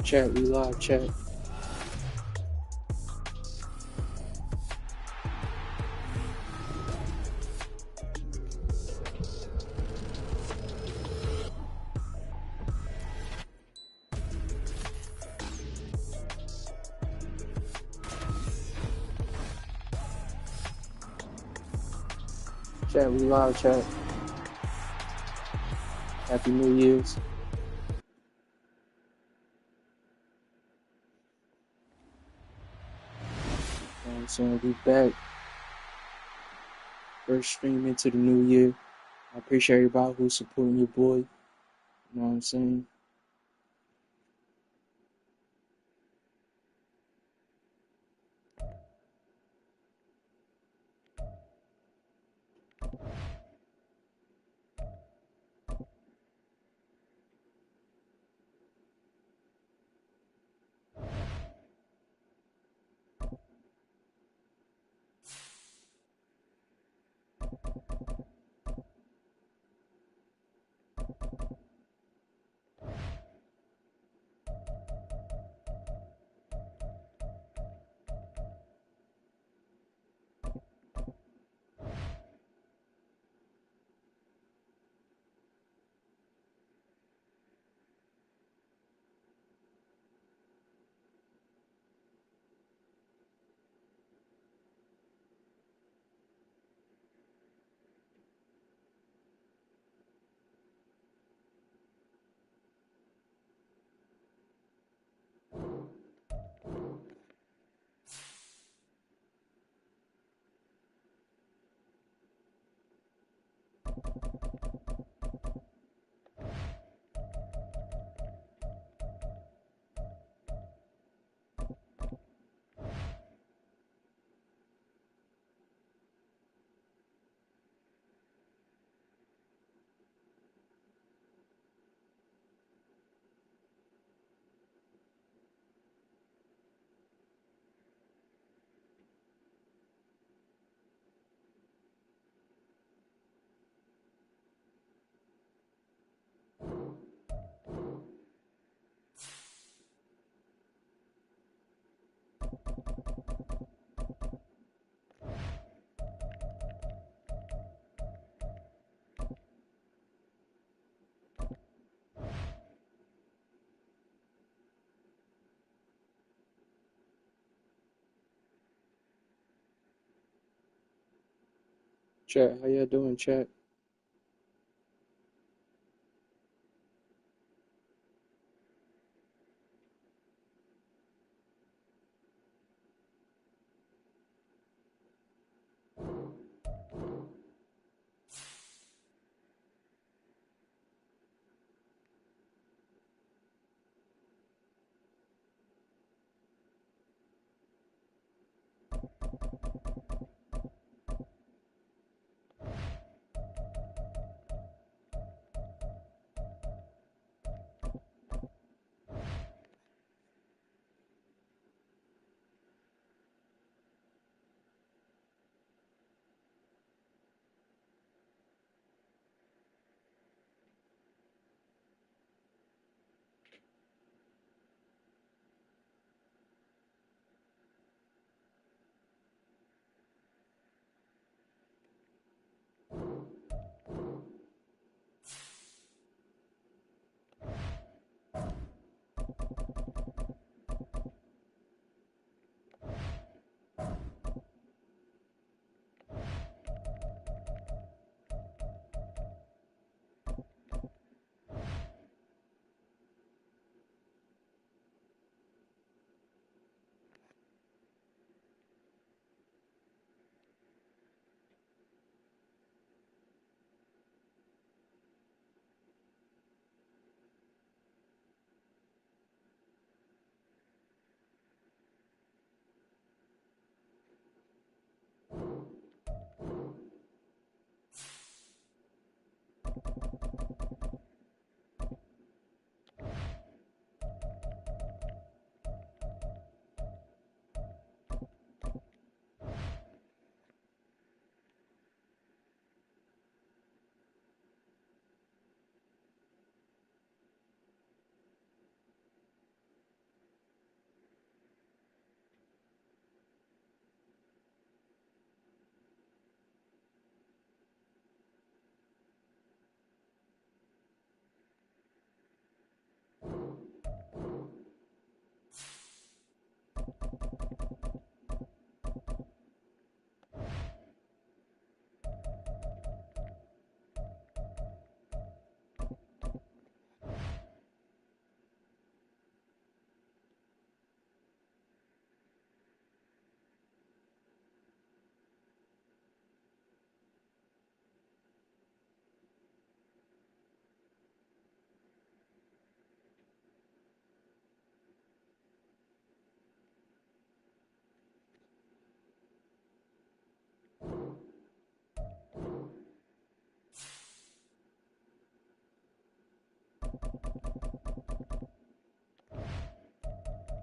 Chat, we live, chat. Chat, we live, chat. Happy New Year's. You know what I'm saying? We back. First stream into the new year. I appreciate everybody who's supporting your boy. You know what I'm saying? Chat, how y'all doing, chat?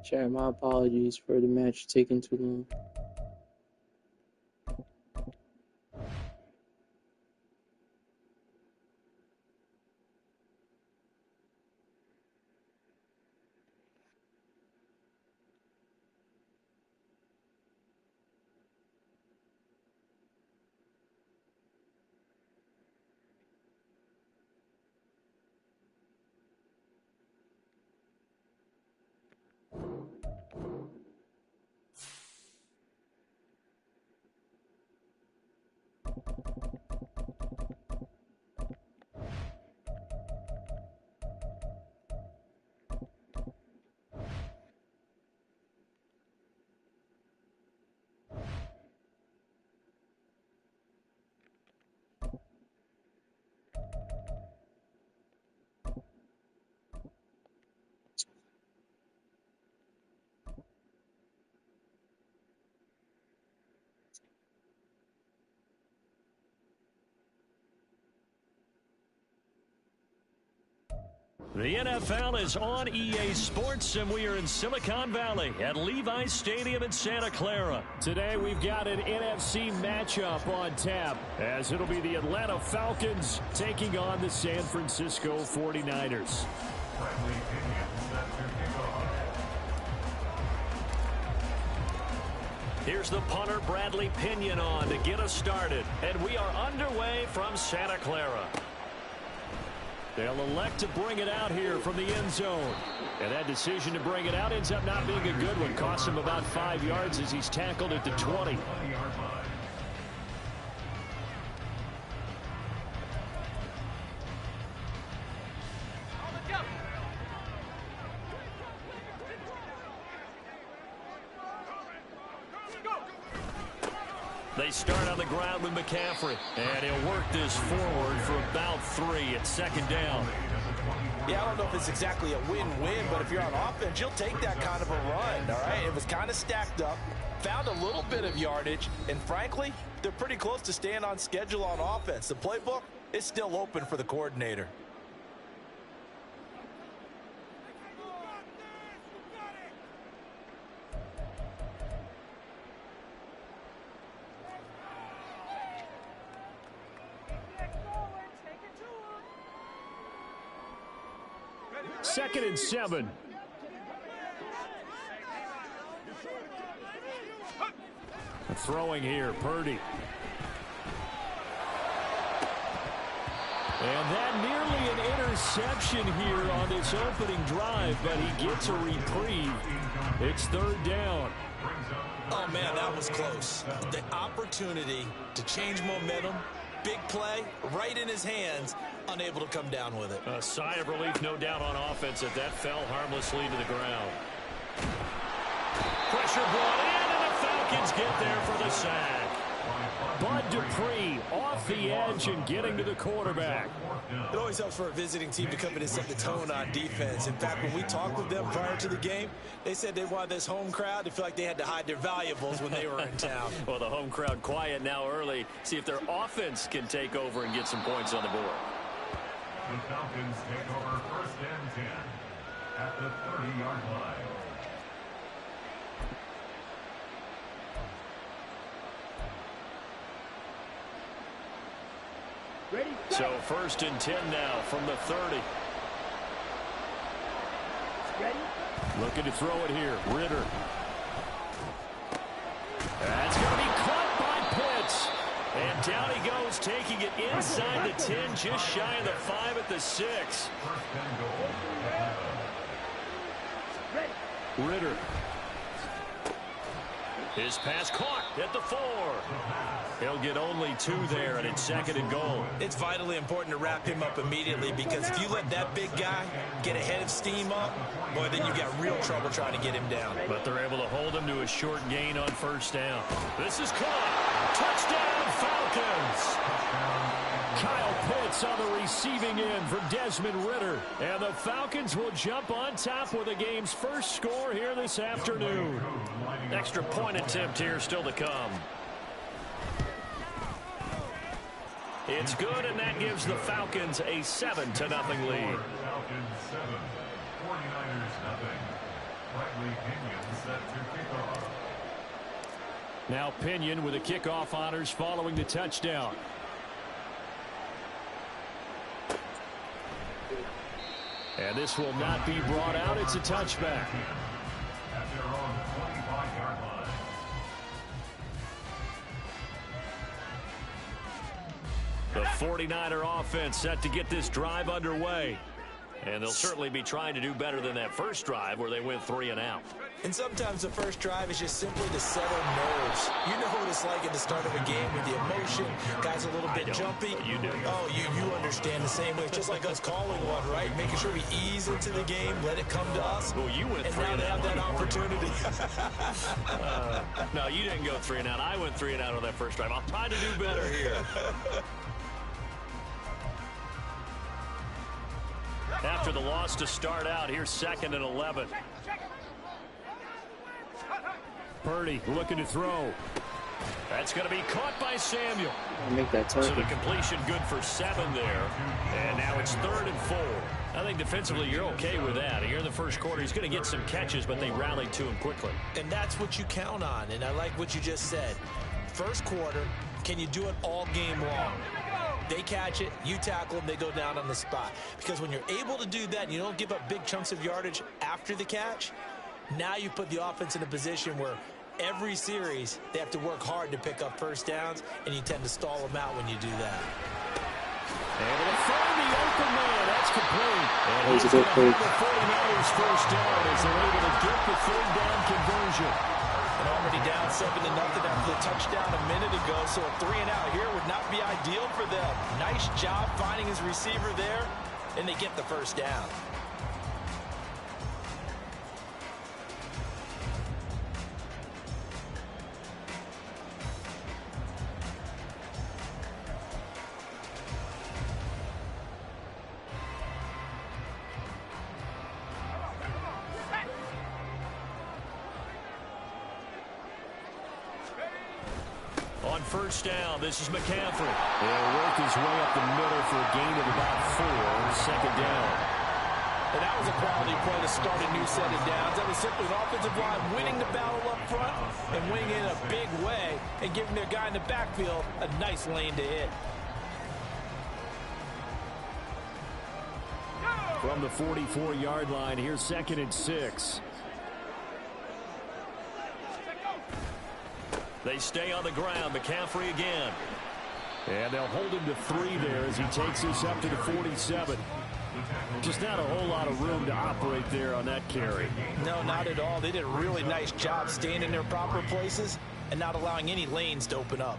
Chat, my apologies for the match taking too long. The NFL is on EA Sports, and we are in Silicon Valley at Levi's Stadium in Santa Clara. Today, we've got an NFC matchup on tap, as it'll be the Atlanta Falcons taking on the San Francisco 49ers. Here's the punter, Bradley Pinion, on to get us started, and we are underway from Santa Clara. They'll elect to bring it out here from the end zone. And that decision to bring it out ends up not being a good one. Costs him about 5 yards as he's tackled at the 20. They start on the ground with McCaffrey, and he'll work this forward for about 3 at second down. Yeah, I don't know if it's exactly a win-win, but if you're on offense, you'll take that kind of a run, all right? It was kind of stacked up, found a little bit of yardage, and frankly, they're pretty close to staying on schedule on offense. The playbook is still open for the coordinator. Second and 7. Throwing here, Purdy. And that nearly an interception here on this opening drive, but he gets a reprieve. It's third down. Oh, man, that was close. The opportunity to change momentum, big play, right in his hands, unable to come down with it. A sigh of relief, no doubt, on offense that fell harmlessly to the ground. Pressure brought in, and the Falcons get there for the sack. Bud Dupree off the edge and getting to the quarterback. It always helps for a visiting team to come in and set the tone on defense. In fact, when we talked with them prior to the game, they said they wanted this home crowd to feel like they had to hide their valuables when they were in town. Well, the home crowd quiet now early. See if their offense can take over and get some points on the board. The Falcons take over first and 10 at the 30-yard line. Ready, so first and 10 now from the 30. Ready? Looking to throw it here. Ritter. That's going to be caught by Pitts. And down he goes, taking it inside the 10, just shy of the 5 at the 6. Ritter. His pass caught at the 4. He'll get only 2 there, and it's second and goal. It's vitally important to wrap him up immediately, because if you let that big guy get ahead of steam up, boy, then you've got real trouble trying to get him down. But they're able to hold him to a short gain on first down. This is caught. Touchdown, Falcons. Kyle Pitts on the receiving end for Desmond Ritter. And the Falcons will jump on top with the game's first score here this afternoon. Extra point attempt here still to come. It's good, and that gives the Falcons a 7-0 lead. Falcons 7, 49ers 0. Now Pinion with the kickoff honors following the touchdown. And this will not be brought out. It's a touchback. At their own 25-yard line. The 49er offense set to get this drive underway. And they'll certainly be trying to do better than that first drive where they went 3 and out. And sometimes the first drive is just simply to settle nerves. You know what it's like at the start of a game with the emotion. Guys a little bit jumpy. You do. Oh, you understand the same way. It's just like us calling one, right? Making sure we ease into the game, let it come to us. Well, you went 3 and and out. now they have that opportunity. No, you didn't go 3 and out. I went 3 and out on that first drive. I'll try to do better here. After the loss to start out, here's 2nd and 11. Purdy looking to throw. That's going to be caught by Samuel. Make that So the target. completion good for 7 there. And now it's 3rd and 4. I think defensively you're okay with that. Here in the first quarter, he's going to get some catches, but they rallied to him quickly. And that's what you count on. And I like what you just said. First quarter, can you do it all game long? They catch it, you tackle them, they go down on the spot. Because when you're able to do that and you don't give up big chunks of yardage after the catch, now you put the offense in a position where every series they have to work hard to pick up first downs, and you tend to stall them out when you do that. Able to find the open man. That's complete. And That was a he's good going to play. have the 49ers first down as they're able to get the 3rd down conversion. And already down 7-0 after the touchdown a minute ago, so a 3 and out here would not be ideal for them. Nice job finding his receiver there, and they get the first down. On first down, this is McCaffrey. He'll work his way up the middle for a gain of about 4. 2nd down. And that was a quality play to start a new set of downs. That was simply an offensive line winning the battle up front and winning it in a big way and giving their guy in the backfield a nice lane to hit. From the 44-yard line, here's 2nd and 6. They stay on the ground. McCaffrey again. And they'll hold him to 3 there as he takes us up to the 47. Just not a whole lot of room to operate there on that carry. No, not at all. They did a really nice job staying in their proper places and not allowing any lanes to open up.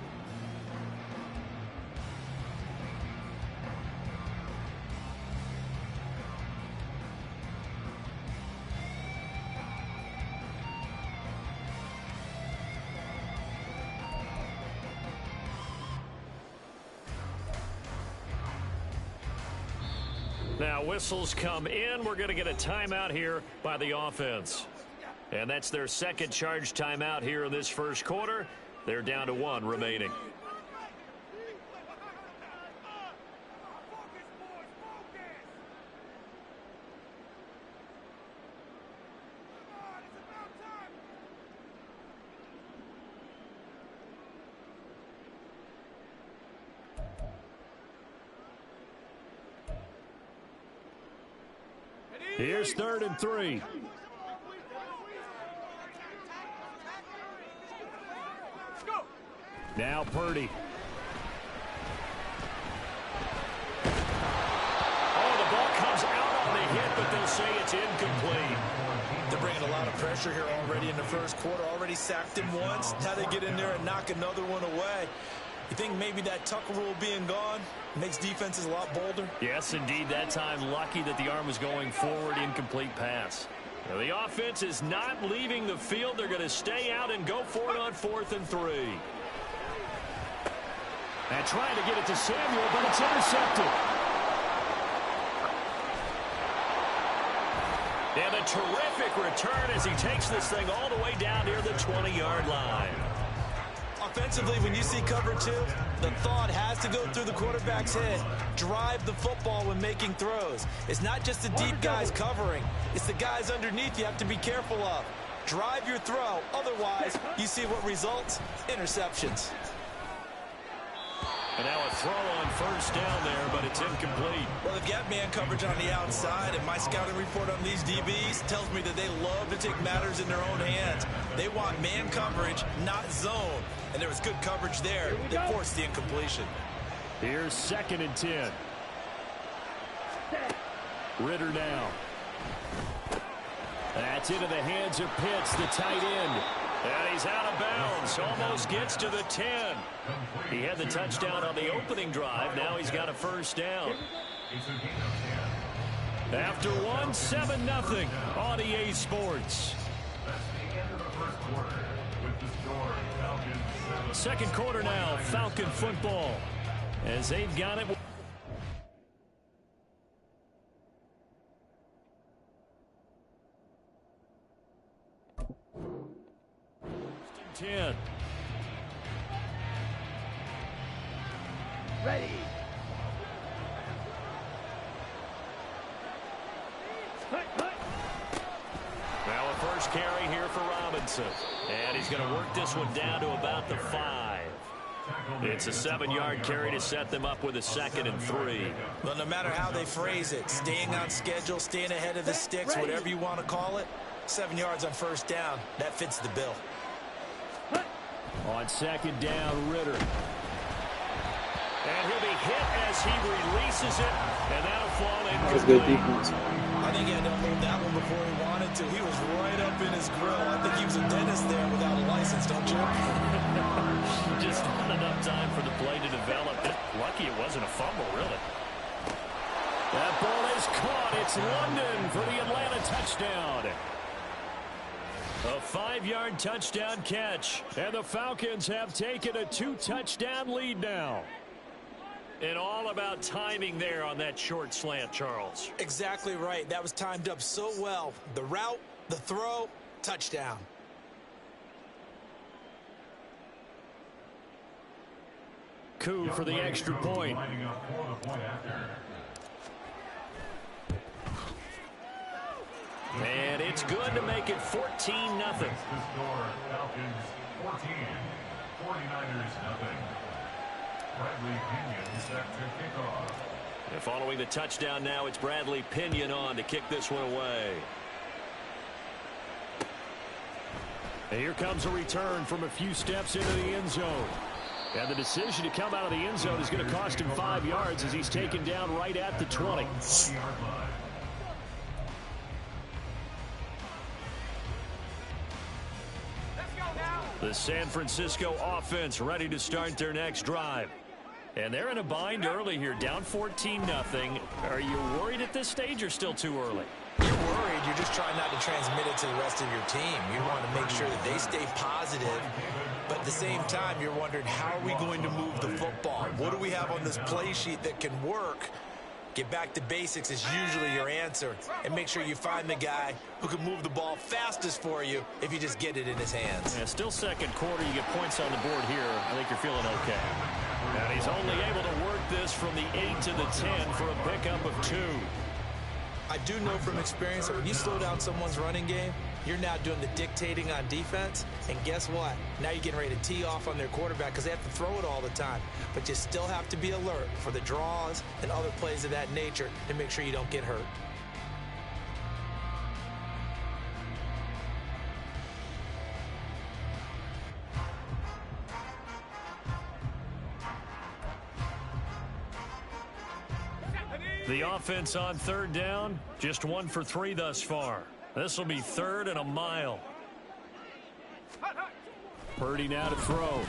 Now whistles come in. We're going to get a timeout here by the offense. And that's their 2nd charge timeout here in this first quarter. They're down to 1 remaining. Here's 3rd and 3. Now Purdy. Oh, the ball comes out on the hit, but they'll say it's incomplete. They're bringing a lot of pressure here already in the first quarter. Already sacked him once. Now they get in there and knock another one away. You think maybe that Tucker rule being gone makes defenses a lot bolder? Yes, indeed. That time, lucky that the arm was going forward. Incomplete pass. Now, the offense is not leaving the field. They're going to stay out and go for it on 4th and 3. And trying to get it to Samuel, but it's intercepted. And a terrific return as he takes this thing all the way down near the 20-yard line. Offensively, when you see cover 2, the thought has to go through the quarterback's head. Drive the football when making throws. It's not just the deep guys covering. It's the guys underneath you have to be careful of. Drive your throw. Otherwise, you see what results? Interceptions. And now a throw on first down there, but it's incomplete. Well, they've got man coverage on the outside, and my scouting report on these DBs tells me that they love to take matters in their own hands. They want man coverage, not zone. And there was good coverage there that forced the incompletion. Here's 2nd and 10. Ritter now. That's into the hands of Pitts, the tight end. And he's out of bounds. Almost gets to the 10. He had the touchdown on the opening drive. Now he's got a first down. After one, 7-0 on EA Sports. Second quarter now, Falcon football. As they've got it. 10. Ready. Now a first carry here for Robinson. And he's going to work this one down to about the 5. It's a 7-yard carry to set them up with a 2nd and 3. Well, no matter how they phrase it, staying on schedule, staying ahead of the sticks, whatever you want to call it, 7 yards on first down, that fits the bill. On 2nd down, Ritter. And he'll be hit as he releases it, and that'll fall in. That was good defense. I think he had to hold that one before he wanted to. He was right up in his grill. I think he was a dentist there without a license, don't you? Just not enough time for the play to develop. Lucky it wasn't a fumble, really. That ball is caught. It's London for the Atlanta touchdown. A 5-yard touchdown catch. And the Falcons have taken a 2-touchdown lead now. And all about timing there on that short slant, Charles. Exactly right. That was timed up so well. The route, the throw, touchdown. Coup for the extra point. And it's good to make it 14-0. Falcons 14, 49ers nothing. Bradley Pinion set to kick off. And following the touchdown now, it's Bradley Pinion on to kick this one away. And here comes a return from a few steps into the end zone. And the decision to come out of the end zone is going to cost him 5 yards as he's taken down right at the 20. The San Francisco offense ready to start their next drive. And they're in a bind early here, down 14-0. Are you worried at this stage or still too early? You're worried. You're just trying not to transmit it to the rest of your team. You want to make sure that they stay positive. But at the same time, you're wondering, how are we going to move the football? What do we have on this play sheet that can work? Get back to basics is usually your answer. And make sure you find the guy who can move the ball fastest for you if you just get it in his hands. Yeah, still second quarter. You get points on the board here. I think you're feeling okay. And he's only able to work this from the 8 to the 10 for a pickup of 2. I do know from experience that when you slow down someone's running game, you're now doing the dictating on defense. And guess what? Now you're getting ready to tee off on their quarterback because they have to throw it all the time. But you still have to be alert for the draws and other plays of that nature to make sure you don't get hurt. The offense on 3rd down, just 1 for 3 thus far. This will be 3rd and a mile. Purdy now to throw.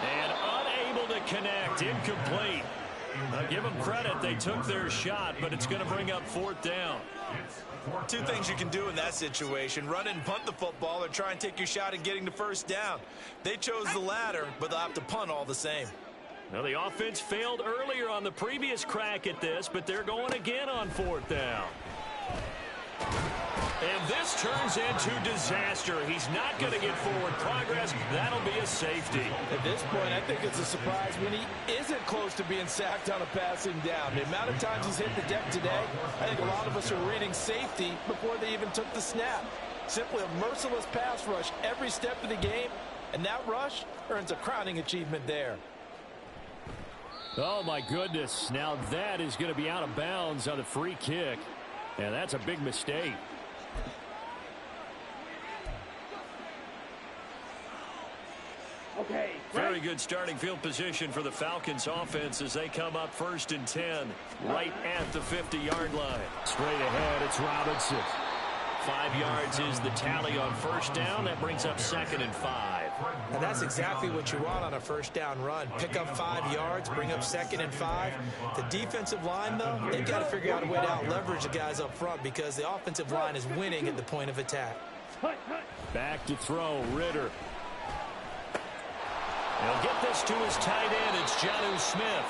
And unable to connect, incomplete. Now give them credit, they took their shot, but it's going to bring up 4th down. 2 things you can do in that situation: run and punt the football, or try and take your shot at getting the first down. They chose the latter, but they'll have to punt all the same. Now the offense failed earlier on the previous crack at this, but they're going again on 4th down. And this turns into disaster. He's not going to get forward progress. That'll be a safety. At this point, I think it's a surprise when he isn't close to being sacked on a passing down. The amount of times he's hit the deck today, I think a lot of us are reading safety before they even took the snap. Simply a merciless pass rush every step of the game, and that rush earns a crowning achievement there. Oh, my goodness. Now that is going to be out of bounds on the free kick. And that's a big mistake. Okay. Very good starting field position for the Falcons offense as they come up 1st and 10 right at the 50-yard line. Straight ahead, it's Robinson. 5 yards is the tally on 1st down. That brings up 2nd and 5. And that's exactly what you want on a 1st down run. Pick up 5 yards, bring up 2nd and 5. The defensive line, though, they've got to figure out a way to out-leverage the guys up front because the offensive line is winning at the point of attack. Back to throw, Ritter. He'll get this to his tight end. It's Jonnu Smith.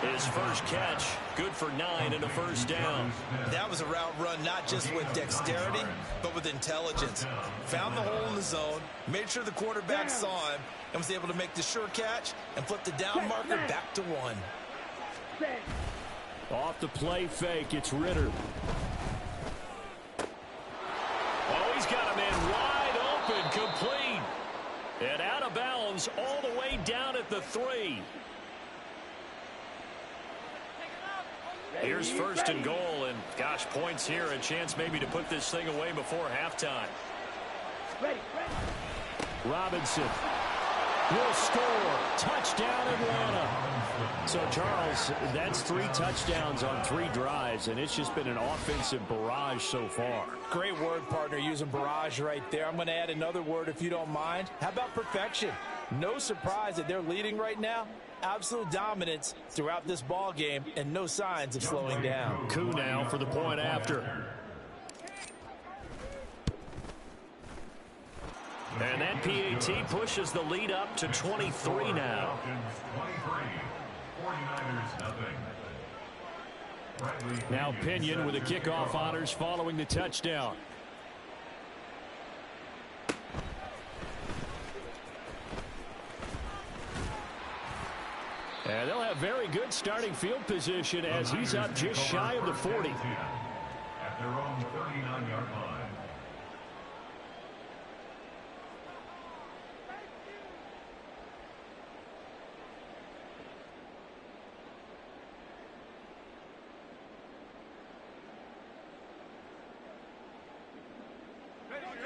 His first catch, good for 9 and a 1st down. That was a route run not just with dexterity, but with intelligence. Found the hole in the zone, made sure the quarterback saw him, and was able to make the sure catch and flip the down marker back to 1. Off the play fake, it's Ritter. Oh, he's got a man wide open, complete. And out of bounds all the way down at the 3. Here's 1st and goal, and gosh, points here, a chance maybe to put this thing away before halftime. Robinson will score. Touchdown, Atlanta. So, Charles, that's 3 touchdowns on 3 drives, and it's just been an offensive barrage so far. Great word, partner, using barrage right there. I'm going to add another word if you don't mind. How about perfection? No surprise that they're leading right now. Absolute dominance throughout this ball game and no signs of slowing down. Coup now for the point after. And that PAT pushes the lead up to 23 now. Now Pinion with the kickoff honors following the touchdown. And they'll have very good starting field position as he's up just shy of the 40. At their own 39-yard line.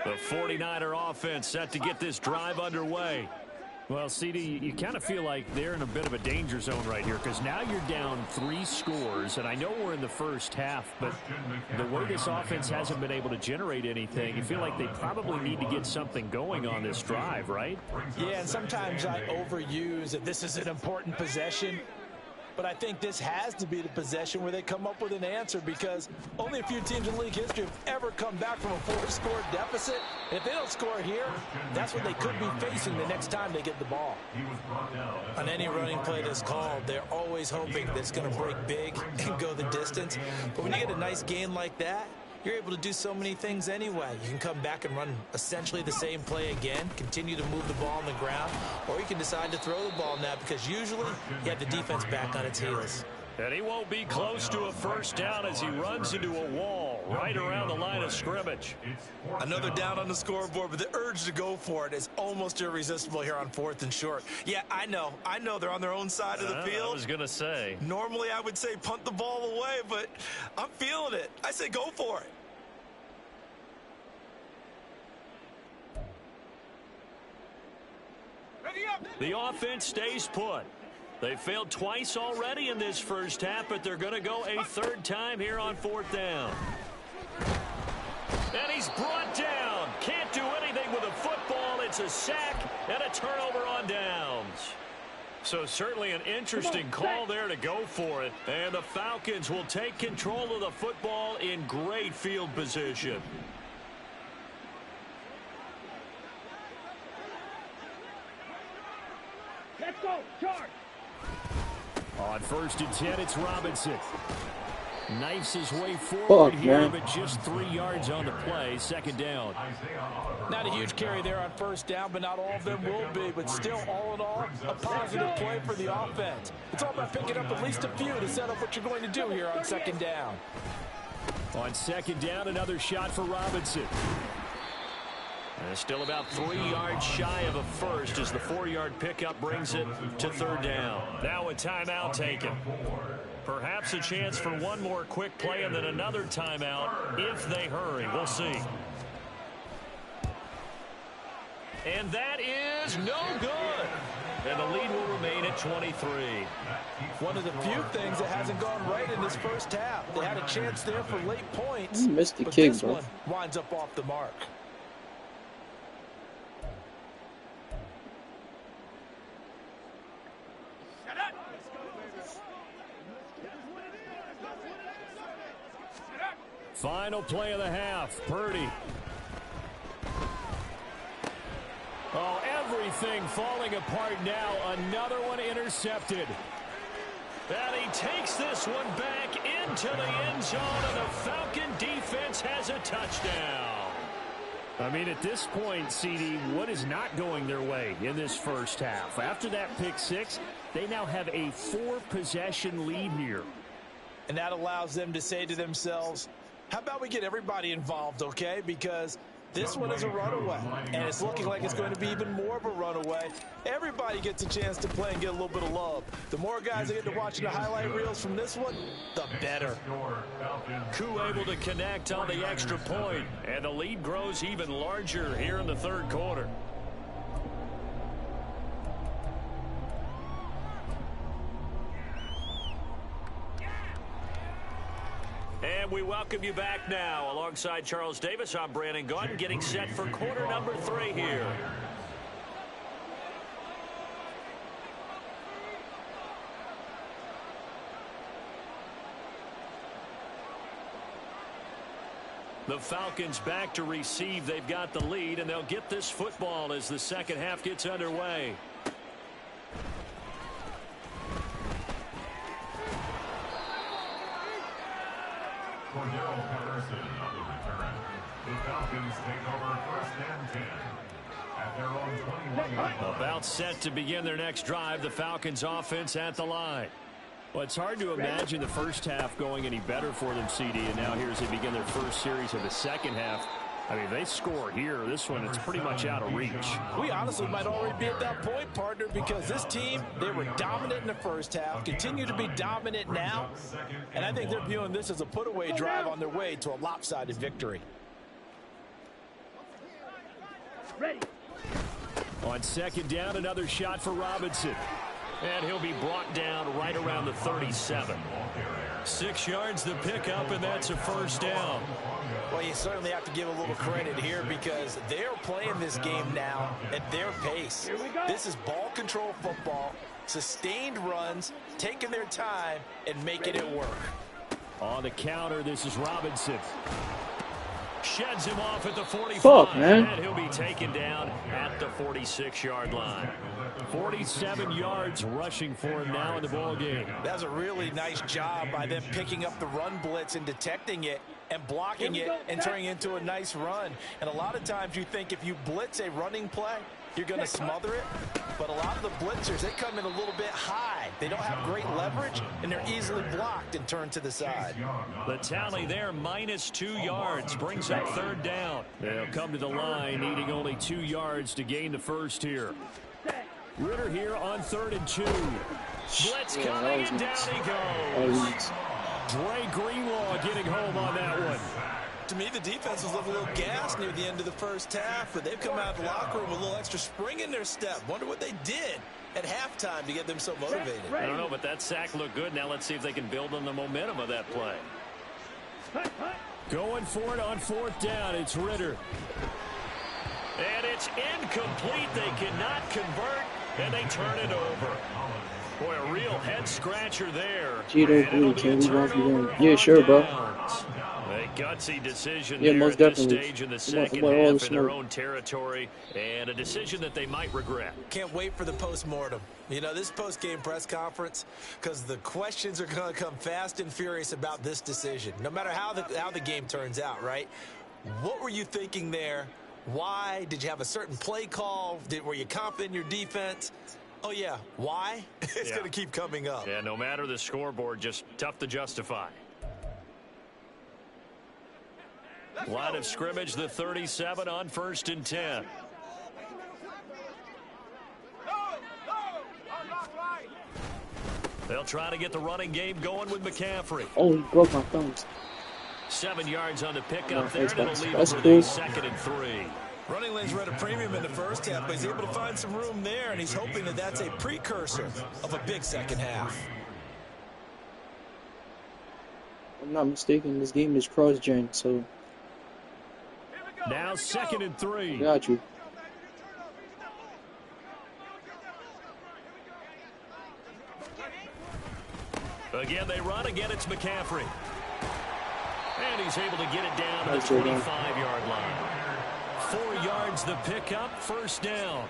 The 49er offense set to get this drive underway. Well, CD, you kind of feel like they're in a bit of a danger zone right here because now you're down 3 scores, and I know we're in the first half, but the way this offense hasn't been able to generate anything, you feel like they probably need to get something going on this drive, right? Yeah, and sometimes I overuse that this is an important possession. But I think this has to be the possession where they come up with an answer because only a few teams in league history have ever come back from a 4-score deficit. And if they don't score here, that's what they could be facing the next time they get the ball. On any running play that's called, they're always hoping that it's going to break big and go the distance. But when you get a nice gain like that, you're able to do so many things anyway. You can come back and run essentially the same play again, continue to move the ball on the ground, or you can decide to throw the ball now because usually you have the defense back on its heels. And he won't be close to a 1st down as he runs into a wall right around the line of scrimmage. Another down on the scoreboard, but the urge to go for it is almost irresistible here on 4th and short. Yeah, I know they're on their own side of the field. I was going to say. Normally I would say punt the ball away, but I'm feeling it. I say go for it. The offense stays put. They failed twice already in this first half, but they're going to go a 3rd time here on 4th down. And he's brought down. Can't do anything with a football. It's a sack and a turnover on downs. So certainly an interesting call there to go for it. And the Falcons will take control of the football in great field position. Let's go, charge. On 1st and 10, it's Robinson. Knifes his way forward here, man. but just 3 yards on the play. Second down. Not a huge carry there on first down, but not all of them will be. But still, all in all, a positive play for the offense. It's all about picking up at least a few to set up what you're going to do here on second down. On second down, another shot for Robinson. And still about 3 yards shy of a first as the 4-yard pickup brings it to third down. Now a timeout taken. Perhaps a chance for one more quick play and then another timeout if they hurry. We'll see. And that is no good. And the lead will remain at 23. One of the few things that hasn't gone right in this first half. They had a chance there for late points. You missed the but kick, this bro. one winds up off the mark. Final play of the half. Purdy. Oh, everything falling apart now. Another one intercepted. And he takes this one back into the end zone, and the Falcon defense has a touchdown. I mean, at this point, CD, what is not going their way in this first half? After that pick six, they now have a 4-possession lead here. And that allows them to say to themselves, how about we get everybody involved, okay? Because this one is a runaway, and it's looking like it's going to be even more of a runaway. Everybody gets a chance to play and get a little bit of love. The more guys that get to watching the highlight reels from this one, the better. Koo able to connect on the extra point, and the lead grows even larger here in the third quarter. And we welcome you back now. Alongside Charles Davis, I'm Brandon Gaudin, getting set for quarter number 3 here. The Falcons back to receive. They've got the lead, and they'll get this football as the second half gets underway. About set to begin their next drive. The Falcons offense at the line. Well, it's hard to imagine the first half going any better for them, CD, and now here as they begin their first series of the second half. I mean, they score here. This one, it's pretty much out of reach. We honestly might already be at that point, partner, because this team, they were dominant in the first half, continue to be dominant now, and I think they're viewing this as a put-away drive on their way to a lopsided victory. Ready. On second down, another shot for Robinson. And he'll be brought down right around the 37. 6 yards the pickup, and that's a first down. Well, you certainly have to give a little credit here because they're playing this game now at their pace. This is ball control football, sustained runs, taking their time, and making it work. On the counter, this is Robinson. Sheds him off at the 45. Fuck, man. And he'll be taken down at the 46-yard line. 47 yards rushing for him now in the ball game. That's a really nice job by them picking up the run blitz and detecting it and blocking it and turning it into a nice run. And a lot of times you think if you blitz a running play, you're going to smother it. But a lot of the blitzers, they come in a little bit high. They don't have great leverage, and they're easily blocked and turned to the side. The tally there, -2 yards, brings up third down. They'll come to the line, needing only 2 yards to gain the first here. Ritter here on 3rd and 2. Blitz coming, and down he goes. Dre Greenlaw getting home on that one. To me, the defense was a little gassed near the end of the first half, but they've come out of the locker room with a little extra spring in their step. Wonder what they did at halftime to get them so motivated. I don't know, but that sack looked good. Now let's see if they can build on the momentum of that play. Going for it on 4th down. It's Ritter. And it's incomplete. They cannot convert, and they turn it over. Boy, a real head-scratcher there. Cheeto blue, can we off the game? Yeah, sure, bro. They Gutsy decision Yeah, there most at this definitely. stage in the I'm about to second wear all the half in their smoke. own territory, and a decision that they might regret. Can't wait for the post-mortem. You know, this post-game press conference, because the questions are going to come fast and furious about this decision, no matter how the game turns out, right? What were you thinking there? Why? Did you have a certain play call? Were you confident in your defense? Oh, yeah. Why? It's going to keep coming up. Yeah, no matter the scoreboard, just tough to justify. Line of scrimmage, the 37 on 1st and 10. They'll try to get the running game going with McCaffrey. Oh, he broke my thumbs. 7 yards on the pickup there, That's and it'll leave cool. it with a 2nd and 3. Running lanes were at a premium in the first half, but he's able to find some room there, and he's hoping that that's a precursor of a big second half. If I'm not mistaken, this game is cross-gen, so Now 2nd and 3. got you. Again, they run. Again, it's McCaffrey. And he's able to get it down to the Nice job. 25-yard line. 4 yards the pickup, 1st down.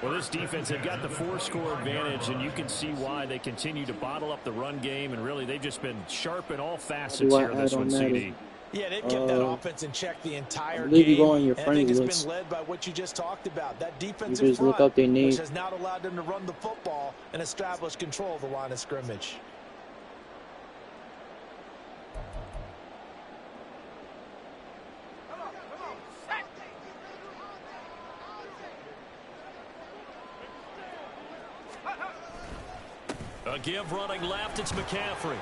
Well, this defense, they've got the 4-score advantage, and you can see why they continue to bottle up the run game, and really they've just been sharp in all facets here in this one, CD. Yeah, they've kept that offense in check the entire I believe game. you go on your and I friendly think it's list. been led by what you just talked about. That You defensive just look front, up their name. which has now allowed them to run the football and establish control of the line of scrimmage. A give running left, it's McCaffrey.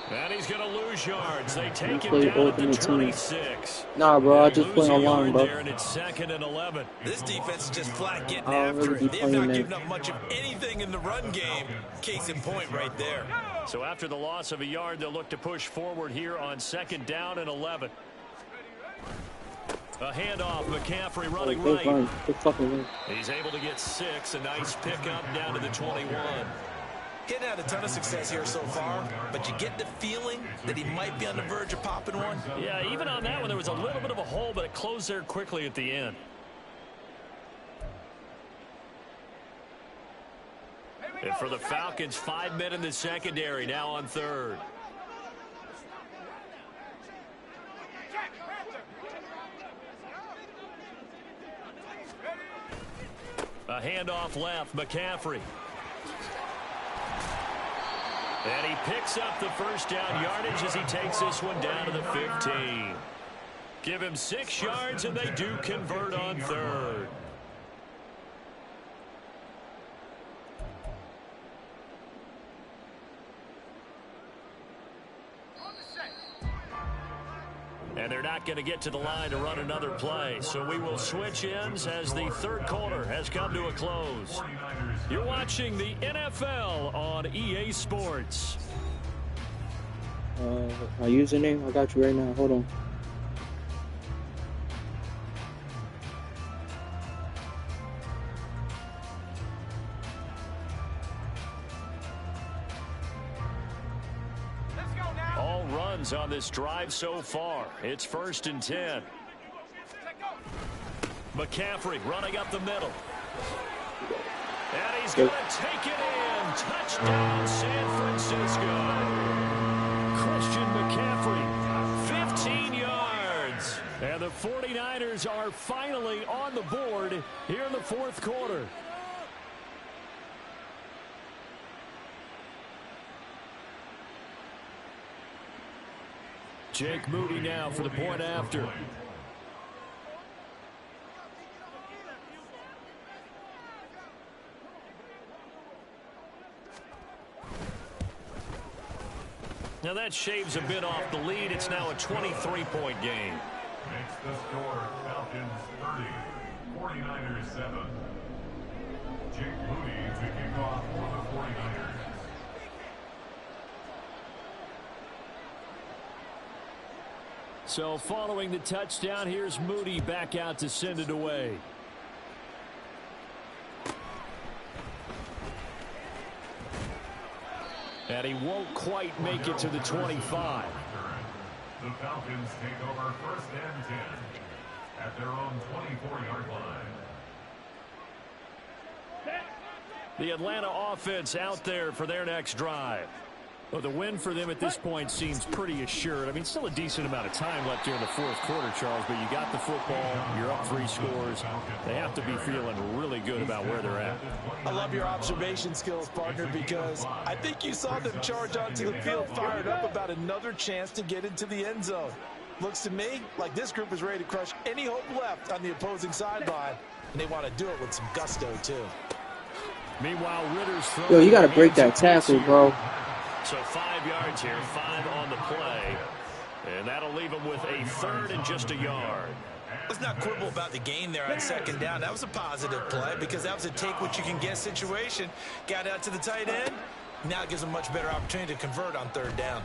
And he's going to lose yards. They take him play down both at the in the team. 26. Nah, bro, I They just lose play a online, yard bro. there, and it's 2nd and 11. This defense is just flat getting I don't after really it. be They have not playing given that. up much of anything in the run game. Case in point right there. So after the loss of a yard, they'll look to push forward here on 2nd down and 11. A handoff, McCaffrey running Good right. run. Good fucking run. He's able to get 6. A nice pickup down to the 21. Getting had a ton of success here so far, but you get the feeling that he might be on the verge of popping one. Yeah, even on that one, there was a little bit of a hole, but it closed there quickly at the end. And for the Falcons, 5 men in the secondary, now on 3rd. A handoff left, McCaffrey. And he picks up the 1st down yardage as he takes this one down to the 15. Give him 6 yards, and they do convert on 3rd. And they're not going to get to the line to run another play. So we will switch ends as the 3rd quarter has come to a close. You're watching the NFL on EA Sports. My username, I got you right now. Hold on. All runs on this drive so far. It's 1st and 10. McCaffrey running up the middle. And he's going to take it in. Touchdown, San Francisco. Christian McCaffrey, 15 yards. And the 49ers are finally on the board here in the 4th quarter. Jake Moody now for the point after. Now that shaves a bit off the lead. It's now a 23-point game. Makes the score Falcons 30, 49ers 7. Jake Moody to kick off for the 49ers. So following the touchdown, here's Moody back out to send it away. And he won't quite make it to the 25. The Falcons take over 1st and 10 at their own 24-yard line. The Atlanta offense out there for their next drive. Well, the win for them at this point seems pretty assured. I mean, still a decent amount of time left here in the fourth quarter, Charles, but you got the football, you're up 3 scores. They have to be feeling really good about where they're at. I love your observation skills, partner, because I think you saw them charge onto the field fired up about another chance to get into the end zone. Looks to me like this group is ready to crush any hope left on the opposing sideline, and they want to do it with some gusto, too. Meanwhile, Ritter's throwing. Yo, you got to break that tackle, bro. So 5 yards here, 5 on the play. And that'll leave him with a 3rd and just a yard. Let's not quibble about the gain there on 2nd down. That was a positive play because that was a take-what-you-can-get situation. Got out to the tight end. Now it gives them much better opportunity to convert on 3rd down.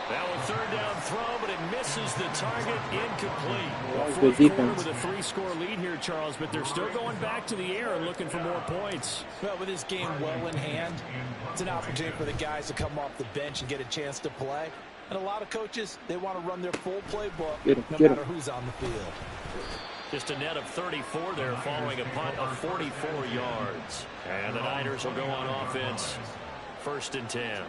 Now a 3rd down throw, but it misses the target, incomplete. That was good defense. With a 3-score lead here, Charles, but they're still going back to the air and looking for more points. Well, with this game well in hand, it's an opportunity for the guys to come off the bench and get a chance to play. And a lot of coaches, they want to run their full playbook no matter who's on the field. Just a net of 34 there following a punt of 44 yards. And the Niners will go on offense, 1st and 10.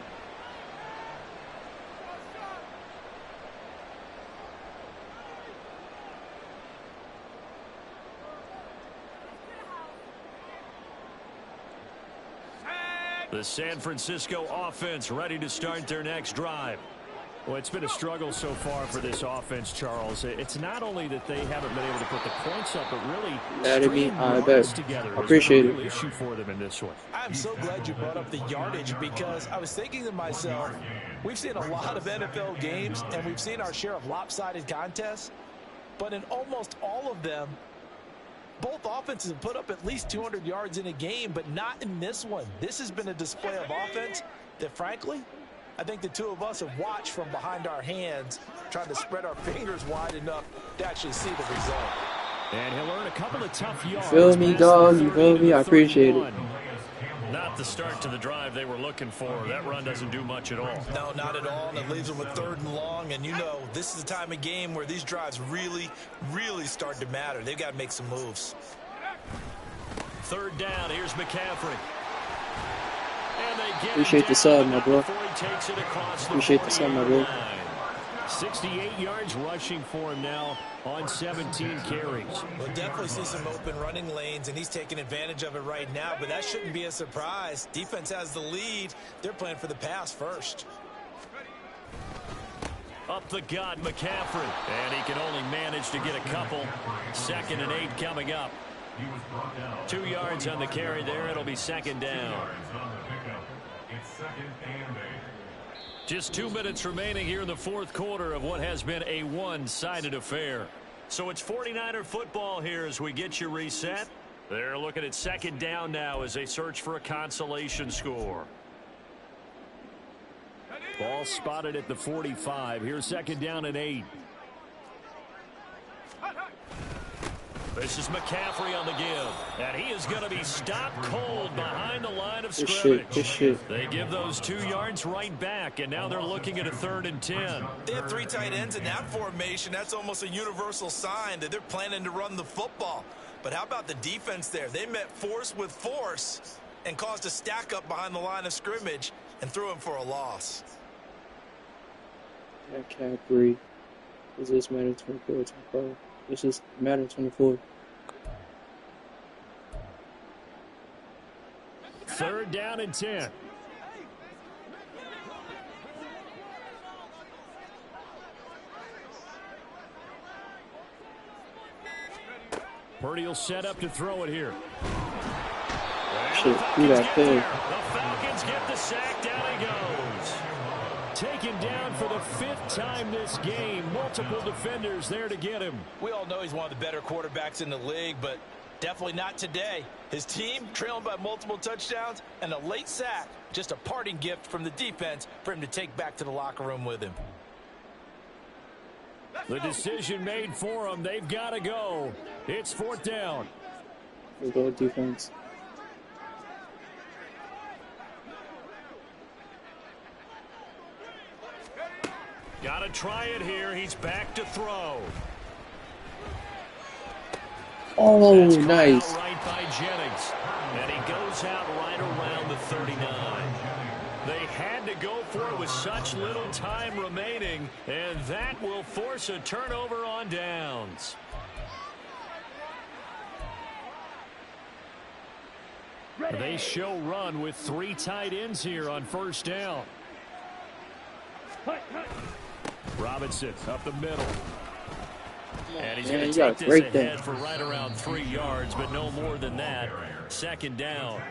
The San Francisco offense ready to start their next drive. Well, it's been a struggle so far for this offense, Charles. It's not only that they haven't been able to put the points up, but really stringing yards together. I appreciate it. Issue for them in this one. I'm so glad you brought up the yardage because I was thinking to myself, we've seen a lot of NFL games and we've seen our share of lopsided contests, but in almost all of them, both offenses have put up at least 200 yards in a game, but not in this one. This has been a display of offense that, frankly, I think the two of us have watched from behind our hands, trying to spread our fingers wide enough to actually see the result. And he'll earn a couple of tough yards. You feel me, dog? You feel me? I appreciate it. Not the start to the drive they were looking for. That run doesn't do much at all. No, not at all, and it leaves them with 3rd and long. And you know, this is the time of game where these drives really, really start to matter. They've got to make some moves. 3rd down, here's McCaffrey. And they get Appreciate the sub, my bro. Appreciate the sub, my bro. 68 yards rushing for him now on 17 carries. We'll definitely see some open running lanes, and he's taking advantage of it right now, but that shouldn't be a surprise. Defense has the lead. They're playing for the pass first. Up the gut, McCaffrey. And he can only manage to get a couple. 2nd and 8 coming up. 2 yards on the carry there. It'll be 2nd down. It's 2nd and 8. Just 2 minutes remaining here in the fourth quarter of what has been a one-sided affair. So it's 49er football here as we get you reset. They're looking at 2nd down now as they search for a consolation score. Ball spotted at the 45. Here's 2nd down and 8. This is McCaffrey on the give. And he is going to be stopped cold behind the line of scrimmage. Good shit. They give those 2 yards right back, and now they're looking at a 3rd and 10. They have 3 tight ends in that formation. That's almost a universal sign that they're planning to run the football. But how about the defense there? They met force with force and caused a stack up behind the line of scrimmage and threw him for a loss. McCaffrey. Is this Madden 24 or 25? This is Madden 24. 3rd down and 10. Purdy will set up to throw it here. Shit, do that thing. The Falcons get the sack. Down he goes. Taken down for the 5th time this game. Multiple defenders there to get him. We all know he's one of the better quarterbacks in the league, but definitely not today. His team trailing by multiple touchdowns and a late sack. Just a parting gift from the defense for him to take back to the locker room with him. The decision made for them. They've got to go. It's 4th down. Let's go with defense. Got to try it here. He's back to throw. Oh, That's nice. right by Jennings. And he goes out right around the 39. They had to go for it with such little time remaining, and that will force a turnover on downs. They show run with 3 tight ends here on first down. Robinson up the middle. And he's going to take this ahead for right around 3 yards, but no more than that. Second down.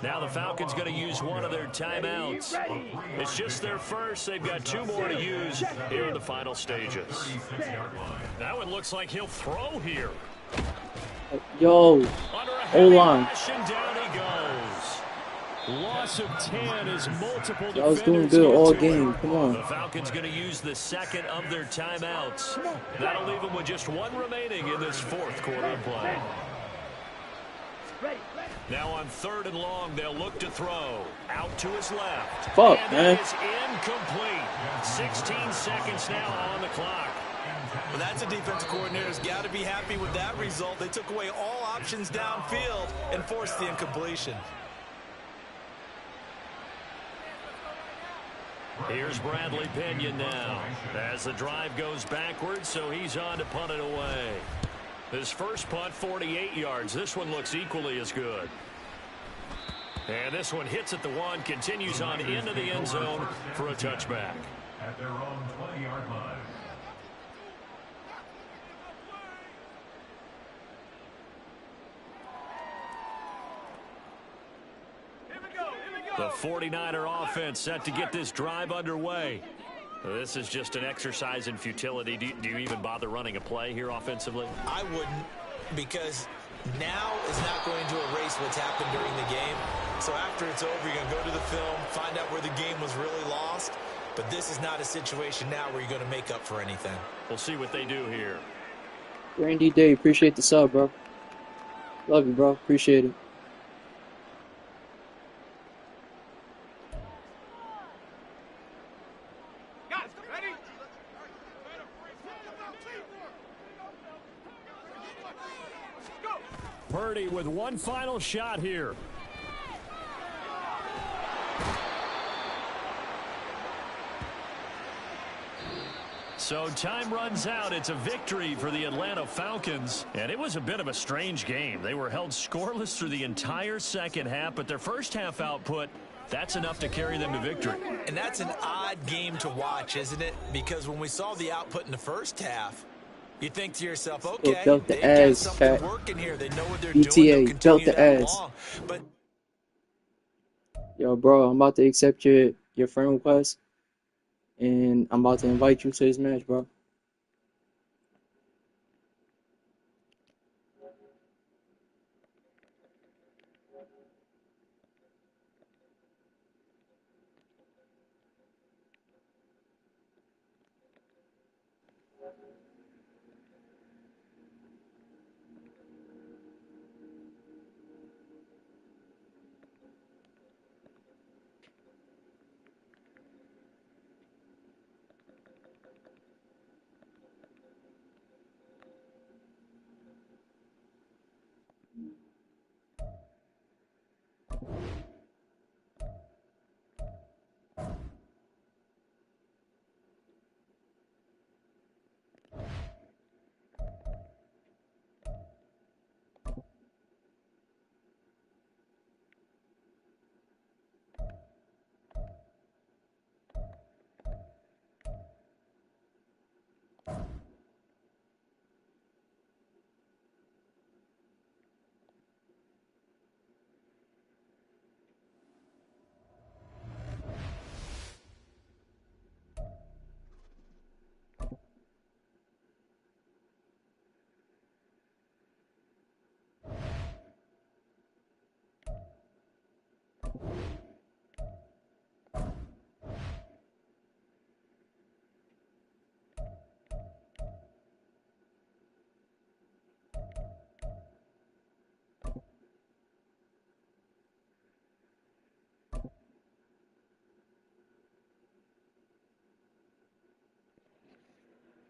Now the Falcons going to use one of their timeouts. It's just their first. They've got 2 more to use here in the final stages. That one looks like he'll throw here. Yo, O-line. Down he goes. Loss of 10 is multiple. I was doing good all game. Come on. The Falcons going to use the second of their timeouts. That'll leave them with just 1 remaining in this 4th quarter play. Now on 3rd and long, they'll look to throw. Out to his left. Fuck, and man. It's incomplete. 16 seconds now on the clock. Well, that's a defensive coordinator's got to be happy with that result. They took away all options downfield and forced the incompletion. Here's Bradley Pinion now as the drive goes backwards, so he's on to punt it away. His first punt, 48 yards. This one looks equally as good. And this one hits at the 1, continues on into the end zone for a touchback. At their own 20-yard line. The 49er offense set to get this drive underway. This is just an exercise in futility. Do you even bother running a play here offensively? I wouldn't, because now is not going to erase what's happened during the game. So after it's over, you're going to go to the film, find out where the game was really lost. But this is not a situation now where you're going to make up for anything. We'll see what they do here. Randy Day, appreciate the sub, bro. Love you, bro. Appreciate it. Purdy with one final shot here. So time runs out. It's a victory for the Atlanta Falcons. And it was a bit of a strange game. They were held scoreless through the entire second half, but their first half output, that's enough to carry them to victory. And that's an odd game to watch, isn't it? Because when we saw the output in the first half, you think to yourself, okay, they got something working here. They know what they're doing. They'll continue that long. But yo, bro, I'm about to accept your friend request, and I'm about to invite you to this match, bro.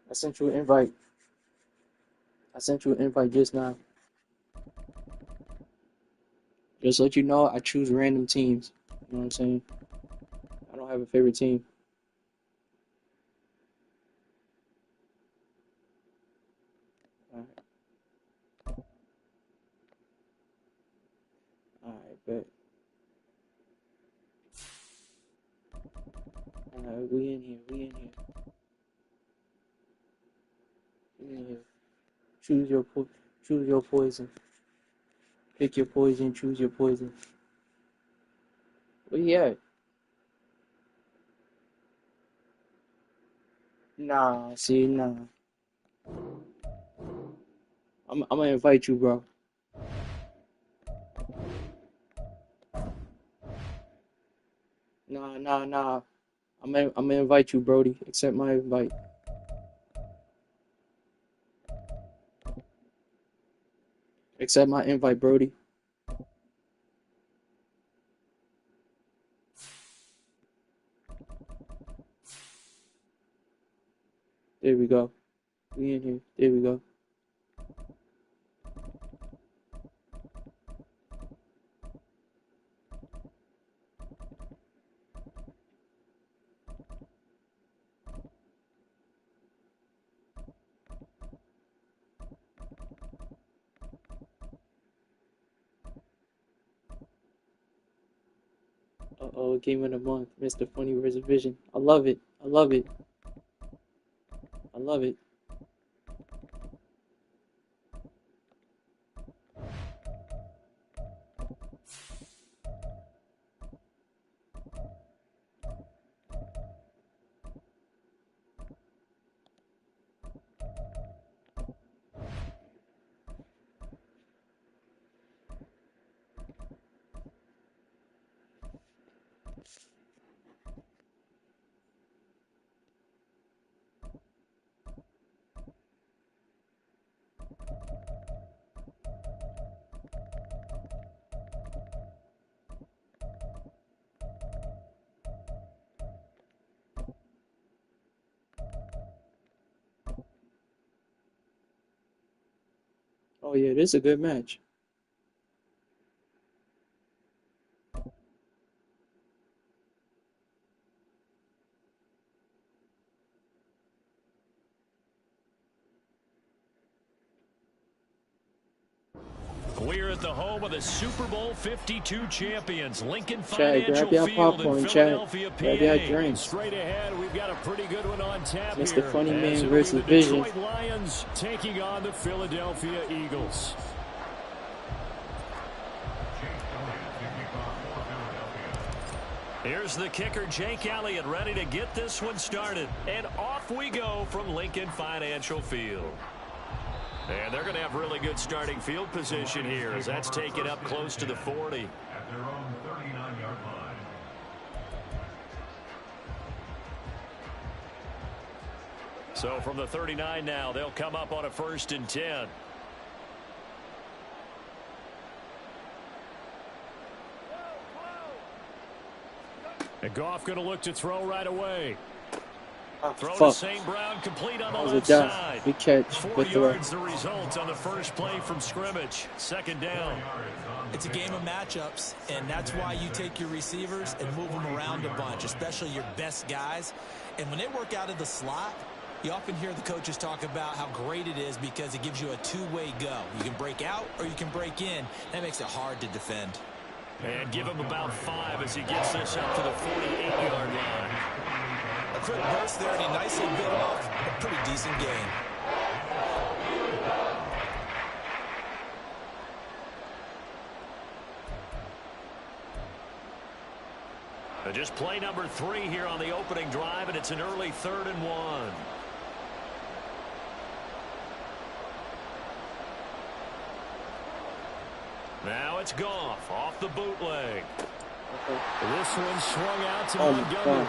I sent you an invite. I sent you an invite just now. Just to let you know, I choose random teams. You know what I'm saying? I don't have a favorite team. Alright. Alright, bet. Alright, we in here. We in here. We in here. Choose your poison. Pick your poison. Choose your poison. Where you at? Nah, see, nah. I'm gonna invite you, bro. Nah. I'm gonna invite you, Brody. Accept my invite. Accept my invite, Brody. There we go. We in here. There we go. Uh-oh, game of the month. Mr. Funny versus Vision. I love it. I love it. I love it. Oh yeah, this is a good match. We're at the home of the Super Bowl 52 champions, Lincoln Chat, Financial grab your Field in popcorn, Philadelphia, chat. PA. Grab your drinks. Straight ahead, we've got a pretty good one on tap Mr. here. Funny Man As it'll versus be the Vision. Detroit Lions taking on the Philadelphia Eagles. Here's the kicker, Jake Elliott, ready to get this one started. And off we go from Lincoln Financial Field. And they're going to have really good starting field position here as that's taken up close to the 40. At their own 39-yard line. So from the 39 now, they'll come up on a 1st and 10. And Goff going to look to throw right away. Throw to St. Brown, complete on the left side. Big catch. 4 yards the result on the first play from scrimmage. 2nd down. It's a game of matchups, and that's why you take your receivers and move them around a bunch, especially your best guys. And when they work out of the slot, you often hear the coaches talk about how great it is because it gives you a two-way go. You can break out or you can break in. That makes it hard to defend. And give him about 5 as he gets this up to the 48-yard line. A quick burst there, and he nicely bit off a pretty decent gain. Just play number 3 here on the opening drive, and it's an early 3rd and 1. Now it's Goff off the bootleg. This one swung out to Montgomery.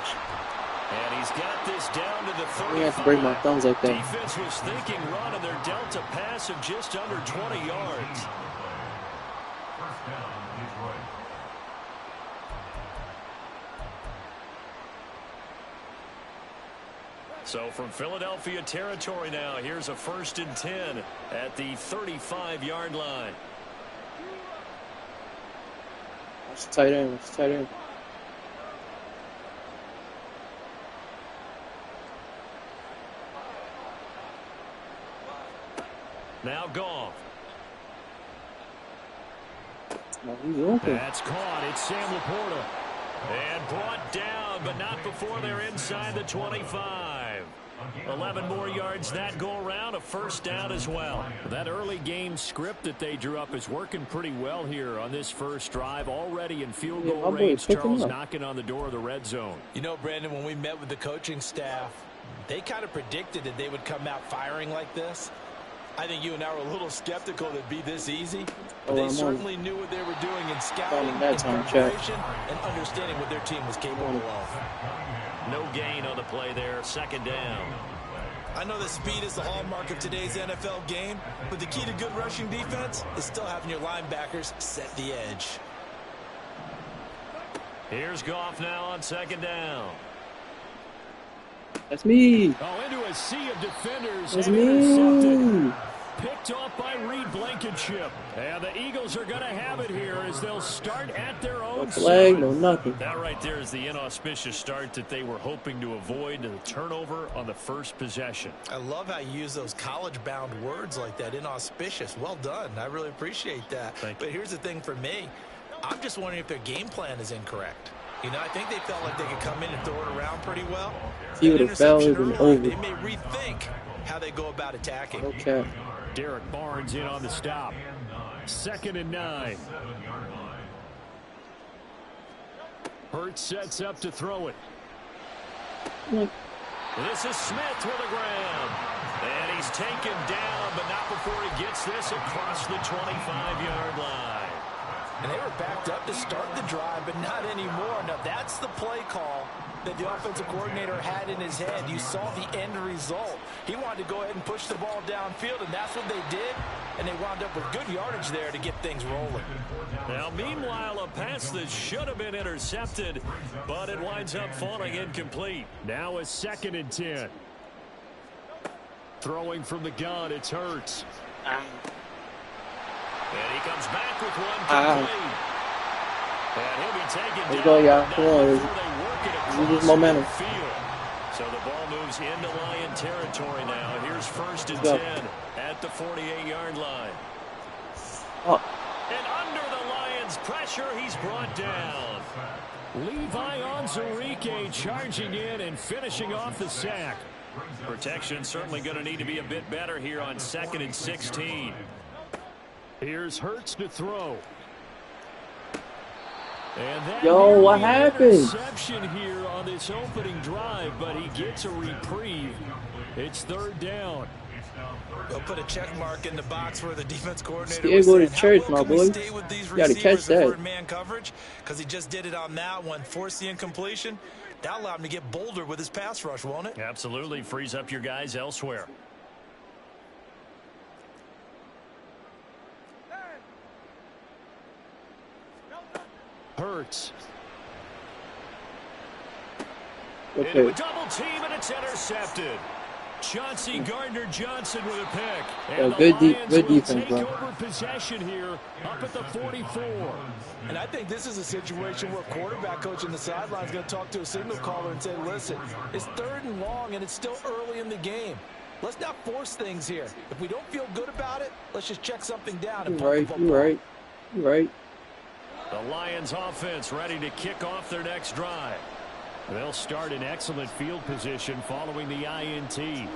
And he's got this down to the 35. I have to break my thumbs like that. Defense was thinking run, and they're dealt a pass of just under 20 yards. First down, Detroit. So from Philadelphia territory now, here's a 1st and 10 at the 35-yard line. It's tight end. It's tight end. Now Goff. No, he's open. That's caught. It's Sam Laporta. And brought down, but not before they're inside the 25. 11 more yards that go around, a 1st down as well. That early game script that they drew up is working pretty well here on this first drive. Already in field goal range, Charles knocking on the door of the red zone. You know, Brandon, when we met with the coaching staff, they kind of predicted that they would come out firing like this. I think you and I were a little skeptical that it'd be this easy. But they certainly knew what they were doing in scouting, in preparation, and understanding what their team was capable of. No gain on the play there, 2nd down. I know that speed is the hallmark of today's NFL game, but the key to good rushing defense is still having your linebackers set the edge. Here's Goff now on 2nd down. That's me. Oh, into a sea of defenders. That's me. Picked off by Reed Blankenship. And the Eagles are going to have it here as they'll start at their own flag, no nothing. That right there is the inauspicious start that they were hoping to avoid, the turnover on the first possession. I love how you use those college-bound words like that, inauspicious. Well done. I really appreciate that. But here's the thing for me. I'm just wondering if their game plan is incorrect. You know, I think they felt like they could come in and throw it around pretty well. If he would have fell, it would have been over. They may rethink how they go about attacking. Okay. Derek Barnes in on the stop. 2nd and 9. Hurts sets up to throw it. This is Smith with the ground. And he's taken down, but not before he gets this across the 25-yard line. And they were backed up to start the drive, but not anymore. Now, that's the play call that the offensive coordinator had in his head. You saw the end result. He wanted to go ahead and push the ball downfield, and that's what they did. And they wound up with good yardage there to get things rolling. Now, meanwhile, a pass that should have been intercepted, but it winds up falling incomplete. Now a 2nd and 10. Throwing from the gun, it's Hurts. And he comes back with one complete. And he'll be taken Let's go, y'all. Come on. Use momentum. So the ball moves into Lion territory now. Here's 1st and 10 at the 48-yard line. And under the Lions' pressure, he's brought down. AlecioUzumaki charging in and finishing off the sack. Protection certainly going to need to be a bit better here on 2nd and 16. Here's Hurts to throw. And that what happened? Interception here on this opening drive, but he gets a reprieve. It's 3rd down. They'll put a check mark in the box where the defense coordinator was saying, go to church, my boy. You got to catch that. Man coverage, because he just did it on that one, forced the incompletion. That allowed him to get bolder with his pass rush, won't it? Absolutely. Frees up your guys elsewhere. Hurts. Okay. Into a double team, and it's intercepted. Chauncey Gardner-Johnson with a pick. And good defense, take bro. over possession here up at the 44. And I think this is a situation where quarterback coach in the sideline is going to talk to a signal caller and say, listen, it's 3rd and long, and it's still early in the game. Let's not force things here. If we don't feel good about it, let's just check something down. And You're right. The Lions offense ready to kick off their next drive. They'll start in excellent field position following the INT.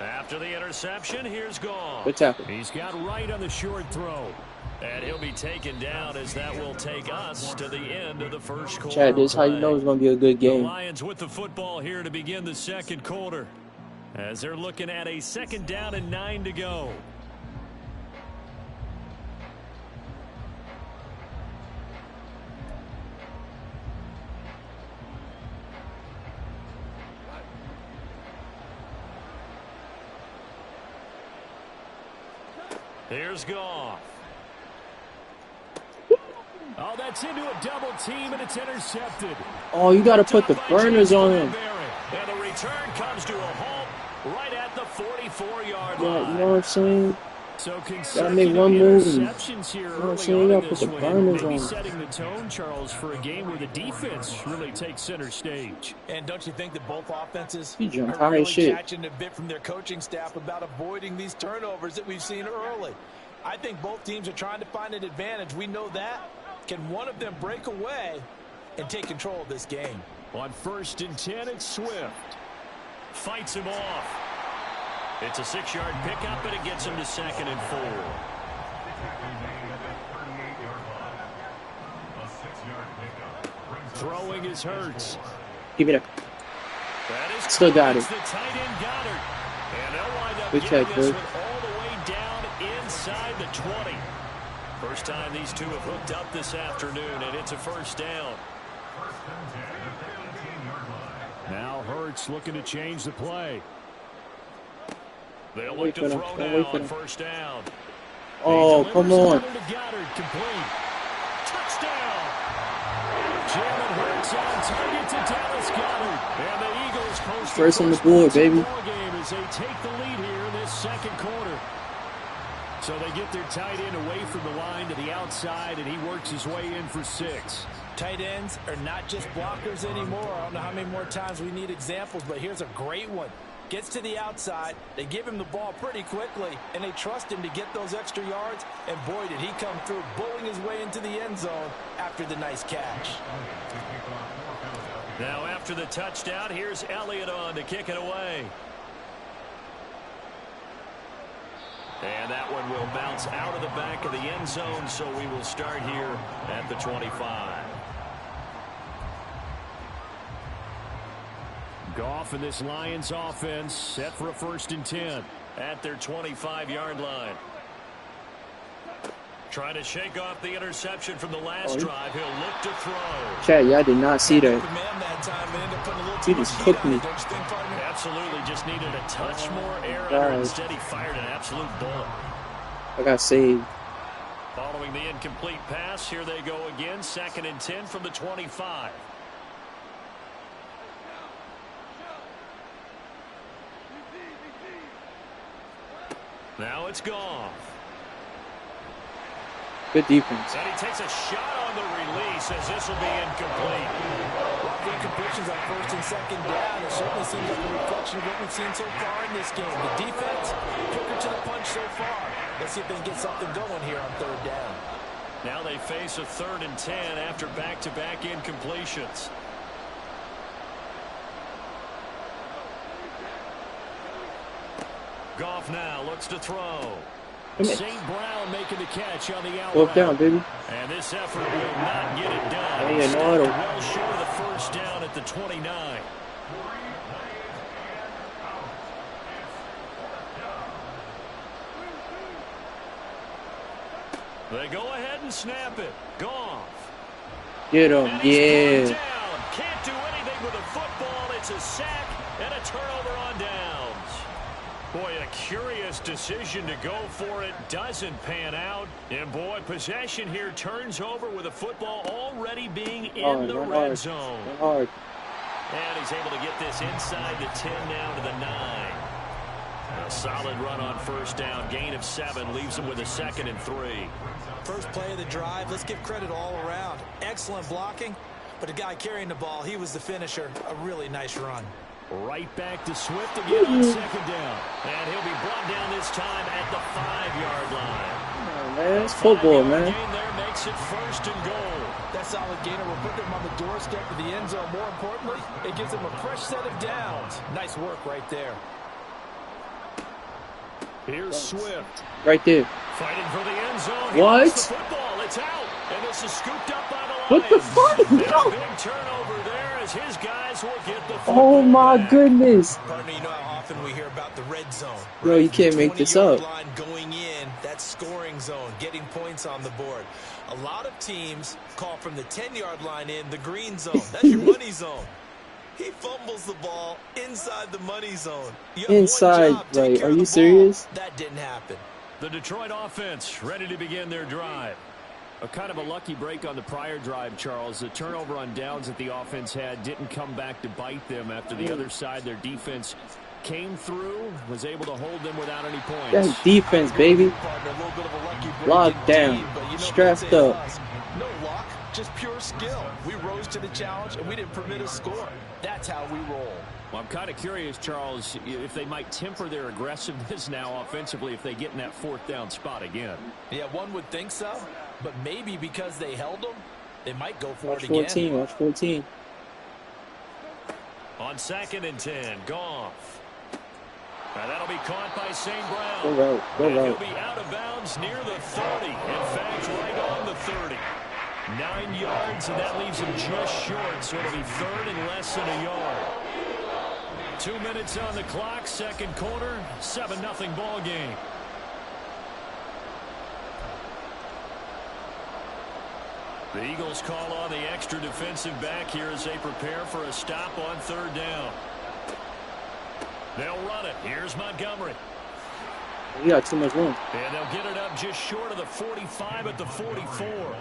After the interception, here's Goff. Good tackle. He's got right on the short throw. And he'll be taken down as that will take us to the end of the first quarter. Chad, this is how you know it's going to be a good game. The Lions with the football here to begin the second quarter, as they're looking at a 2nd down and 9 to go. Here's Goff. Oh, that's into a double team, and it's intercepted. Oh, you got to put the burners on him. And the return comes to a halt right at the 44-yard Yeah, line. you know what I'm saying? So Gotta make one move. You know here what I'm early saying? on You in gotta put this the one, burners maybe on. setting the tone, Charles, for a game where the defense really takes center stage. And don't you think that both offenses He jumped are high as really shit. catching a bit from their coaching staff about avoiding these turnovers that we've seen early? I think both teams are trying to find an advantage. We know that. Can one of them break away and take control of this game? On 1st and 10, it's Swift. Fights him off. It's a 6-yard pickup, and it gets him to 2nd and 4. Throwing is Hurts. Give it up. Still got it. Good catch, bro. All the way down inside the 20. First time these two have hooked up this afternoon, and it's a 1st down. Now Hurts looking to change the play. They'll look to throw now on 1st down. Oh, come on. Complete. Touchdown. Jalen Hurts on target to Dallas Goedert. And the Eagles post first on the board, baby. Game as they take the lead here in this 2nd quarter. So they get their tight end away from the line to the outside, and he works his way in for 6. Tight ends are not just blockers anymore. I don't know how many more times we need examples, but here's a great one. Gets to the outside, they give him the ball pretty quickly, and they trust him to get those extra yards, and boy, did he come through, bowling his way into the end zone after the nice catch. Now after the touchdown, here's Elliott on to kick it away. And that one will bounce out of the back of the end zone, so we will start here at the 25. Goff and this Lions offense set for a 1st and 10 at their 25-yard line. Trying to shake off the interception from the last drive. He'll look to throw. Chat, yeah, I did not see that. He just cooked me. Absolutely, just needed a touch more air under. Instead, he fired an absolute bullet. I got saved. Following the incomplete pass, here they go again. 2nd and 10 from the 25. Now it's Goff. Good defense. And he takes a shot on the release as this will be incomplete. Incompletions on 1st and 2nd down. It certainly seems like a reflection of what we've seen so far in this game. The defense, quicker to the punch so far. Let's see if they can get something going here on 3rd down. Now they face a 3rd and 10 after back-to-back incompletions. Goff now looks to throw. St. Brown making the catch on the out. Walk down, baby. And this effort will not get it done. Hey, He's no, well short of the 1st down at the 29. They go ahead and snap it. Goff. Get him, yeah. Can't do anything with a football. It's a sack and a turnover on downs. Boy, a curious decision to go for it. Doesn't pan out. And boy, possession here turns over with a football already being in the red zone. And he's able to get this inside the 10 down to the 9. A solid run on 1st down. Gain of 7 leaves him with a 2nd and 3. First play of the drive. Let's give credit all around. Excellent blocking. But the guy carrying the ball, he was the finisher. A really nice run. Right back to Swift again on 2nd down. And he'll be brought down this time at the 5-yard line. Oh, man, it's football, man. Gain there makes it 1st and goal. That solid gainer will put them on the doorstep of the end zone. More importantly, it gives them a fresh set of downs. Nice work right there. Here's Swift. Right there. Fighting for the end zone. What? The football. It's out. And this is scooped up by the Lions. What the fuck? No. Big turnover there as his guys will get the football. Oh my goodness. Partner, you know how often we hear about the red zone. Bro, you can't make this up. Line going in, that scoring zone, getting points on the board. A lot of teams call from the 10-yard line in the green zone. That's your money zone. He fumbles the ball inside the money zone. Inside, right? Are you serious? That didn't happen. The Detroit offense ready to begin their drive. A kind of a lucky break on the prior drive, Charles. The turnover on downs that the offense had didn't come back to bite them after the other side. Their defense came through, was able to hold them without any points. That's defense, baby. Locked down, strapped up. No luck, just pure skill. We rose to the challenge, and we didn't permit a score. That's how we roll. Well, I'm kind of curious, Charles, if they might temper their aggressiveness now offensively if they get in that fourth down spot again. Yeah, one would think so, but maybe because they held them, they might go for it Watch 14, again. watch 14. On 2nd and 10, Goff. Now that'll be caught by St. Brown. Go route, go And he'll route. be out of bounds near the 30. In fact, right on the 30. 9 yards, and that leaves him just short, so it'll be 3rd and less than a yard. 2 minutes on the clock, second quarter, 7-0 ball game. The Eagles call on the extra defensive back here as they prepare for a stop on 3rd down. They'll run it. Here's Montgomery. We got too much room. And they'll get it up just short of the 45 at the 44.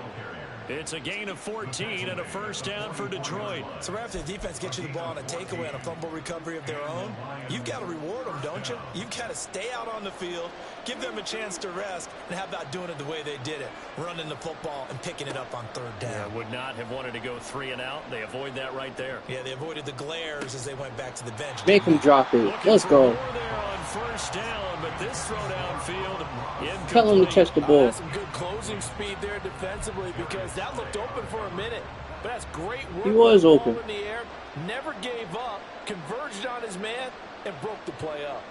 It's a gain of 14 and a first down for Detroit. So right after the defense gets you the ball on a takeaway and a fumble recovery of their own, you've got to reward them, don't you? You've got to stay out on the field, give them a chance to rest, and how about doing it the way they did it, running the football and picking it up on 3rd down. Yeah, would not have wanted to go 3 and out. They avoid that right there. Yeah, they avoided the glares as they went back to the bench. Make him drop it. Let's go. More there on first down, but this throw downfield incomplete. Tell him to catch the ball. That's some good closing speed there defensively because that looked open for a minute. But that's great work. He was with the ball open. in the air, never gave up, converged on his man, and broke the play up.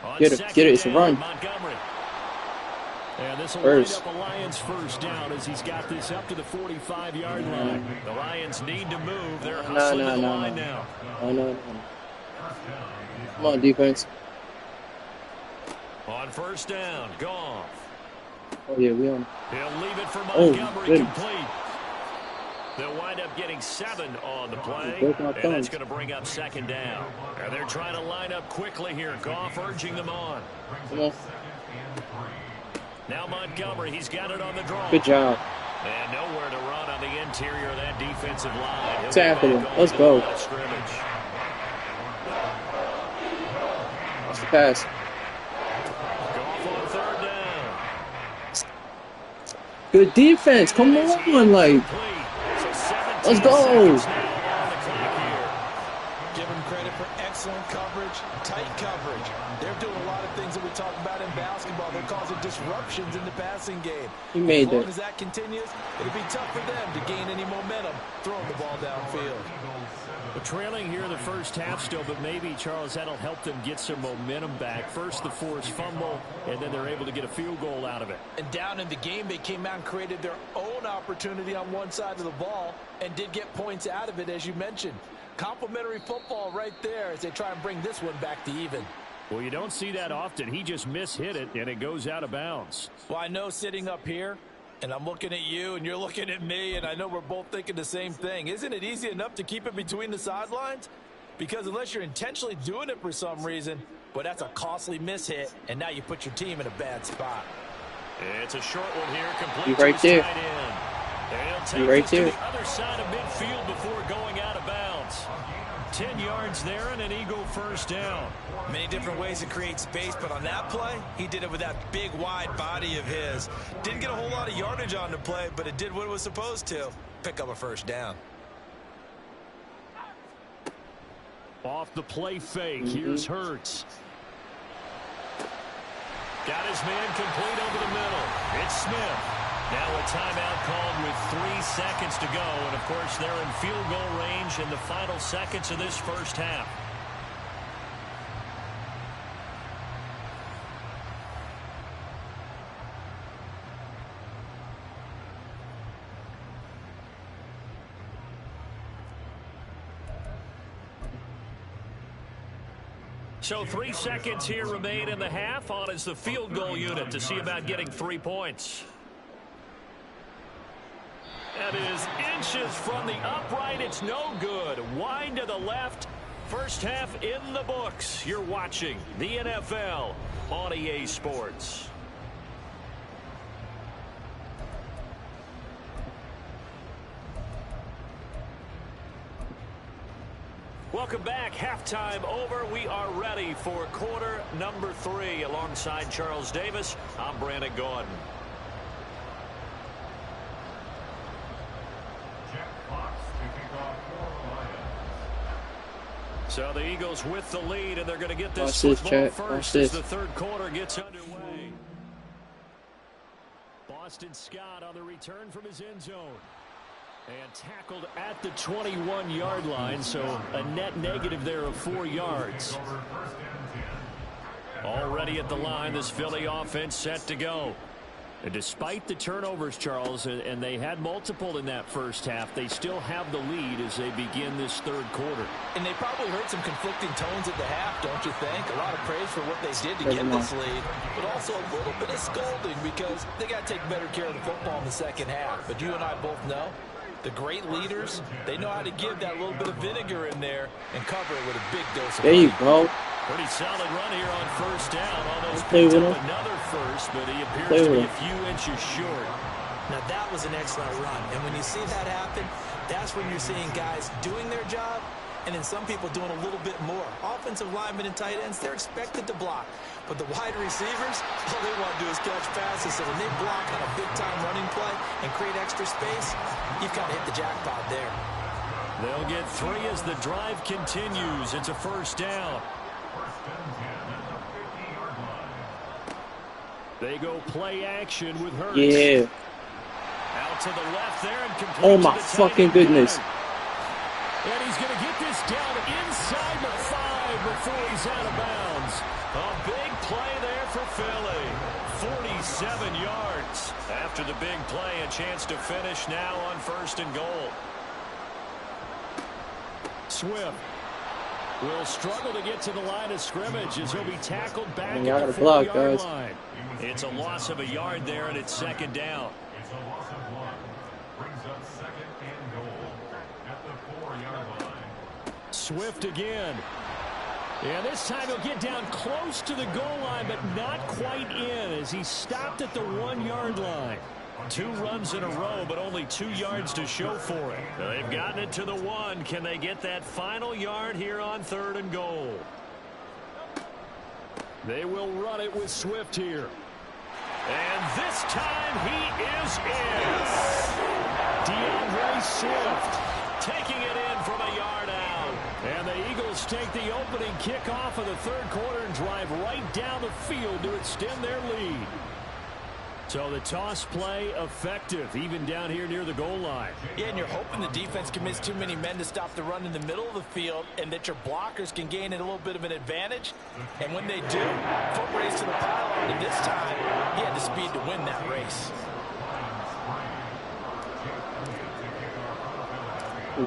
On Get it, it's a down, run. Montgomery. And this will First. wind up a Lions first down as he's got this up to the 45-yard line. The Lions need to move. They're hustling to the line now. No. Come on, defense. On first down, Goff. Oh, yeah, we on. He'll leave it for Oh, Montgomery good. complete. They'll wind up getting 7 on the play, Broken our and that's thumbs. going to bring up second down. And they're trying to line up quickly here. Goff urging them on. Come on. Now Montgomery, he's got it on the draw. Good job. And nowhere to run on the interior of that defensive line. He'll Tackle get him. back Let's onto go. the line of scrimmage. That's the pass. Goff on 3rd down. Good defense. Come on, like. Complete. So 17 Let's go. seconds now on the clock here. Give them credit for excellent coverage, tight coverage. They're doing a lot of things that we talk about in basketball. They're causing disruptions in the passing game. He made as long that. as that continues, it'll be tough for them to gain any momentum throwing the ball downfield. But trailing here the first half still, but maybe, Charles, that'll help them get some momentum back. First the forced fumble, and then they're able to get a field goal out of it. And down in the game, they came out and created their own opportunity on one side of the ball and did get points out of it, as you mentioned. Complimentary football right there as they try and bring this one back to even. Well, you don't see that often. He just mishit it, and it goes out of bounds. Well, I know sitting up here, and I'm looking at you, and you're looking at me, and I know we're both thinking the same thing. Isn't it easy enough to keep it between the sidelines? Because unless you're intentionally doing it for some reason, well, that's a costly mishit, and now you put your team in a bad spot. It's a short one here, complete He's to right his there. tight end. And he'll He's take right this to there. the other side of midfield before going out of bounds. 10 yards there and an Eagle first down. Many different ways to create space, but on that play, he did it with that big, wide body of his. Didn't get a whole lot of yardage on the play, but it did what it was supposed to. Pick up a first down. Off the play fake, here's Hurts. Got his man complete over the middle. It's Smith. Now a timeout called with 3 seconds to go. And, of course, they're in field goal range in the final seconds of this first half. So 3 seconds here remain in the half. On is the field goal unit to see about getting 3 points. That is inches from the upright. It's no good. Wide to the left. First half in the books. You're watching the NFL on EA Sports. halftime over. We are ready for quarter number 3. Alongside Charles Davis, I'm Brandon Gordon. So the Eagles with the lead, and they're going to get this football first as the third quarter gets underway. Boston Scott on the return from his end zone. And tackled at the 21-yard line, so a net negative there of 4 yards. Already at the line, this Philly offense set to go. And despite the turnovers, Charles, and they had multiple in that first half, they still have the lead as they begin this third quarter. And they probably heard some conflicting tones at the half, don't you think? A lot of praise for what they did to get this lead, but also a little bit of scolding because they got to take better care of the football in the second half. But you and I both know the great leaders, they know how to give that little bit of vinegar in there and cover it with a big dose of There you go. Pretty solid run here on first down. Almost picked up another first, but he appears to be a few inches short. Now that was an excellent run, and when you see that happen, that's when you're seeing guys doing their job, and then some people doing a little bit more. Offensive linemen and tight ends, they're expected to block, but the wide receivers, all they want to do is catch passes. So when they block on a big-time running play and create extra space, you've got to hit the jackpot there. They'll get 3 as the drive continues. It's a first down. They go play action with Hurts. Yeah. Out to the left there and complete. Oh my fucking goodness. And he's going to get this down inside the 5 before he's out of bounds. A big play there for Philly. 47 yards. After the big play, a chance to finish now on first and goal. Swift will struggle to get to the line of scrimmage as he'll be tackled back at the 4-yard line. It's a loss of a yard there, and it's second down. It's a loss of 1. Brings up second and goal at the 4-yard line. Swift again. And this time he'll get down close to the goal line, but not quite in as he stopped at the 1-yard line. 2 runs in a row, but only 2 yards to show for it. They've gotten it to the 1. Can they get that final yard here on third and goal? They will run it with Swift here. And this time he is in. DeAndre Swift taking it in from a yard out. And the Eagles take the opening kickoff of the third quarter and drive right down the field to extend their lead. So the toss play effective, even down here near the goal line. Yeah, and you're hoping the defense commits too many men to stop the run in the middle of the field and that your blockers can gain a little bit of an advantage. And when they do, foot race to the pylon, and this time, he had the speed to win that race.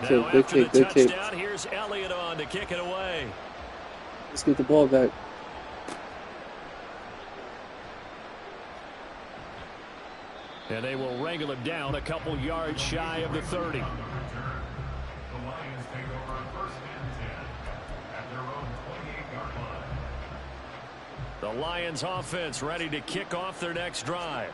Good kick, good kick. Here's Elliott on to kick it away. Let's get the ball back. And they will wrangle him down a couple yards shy of the 30. The Lions take over first and 10 at their own 28-yard line. The Lions offense ready to kick off their next drive.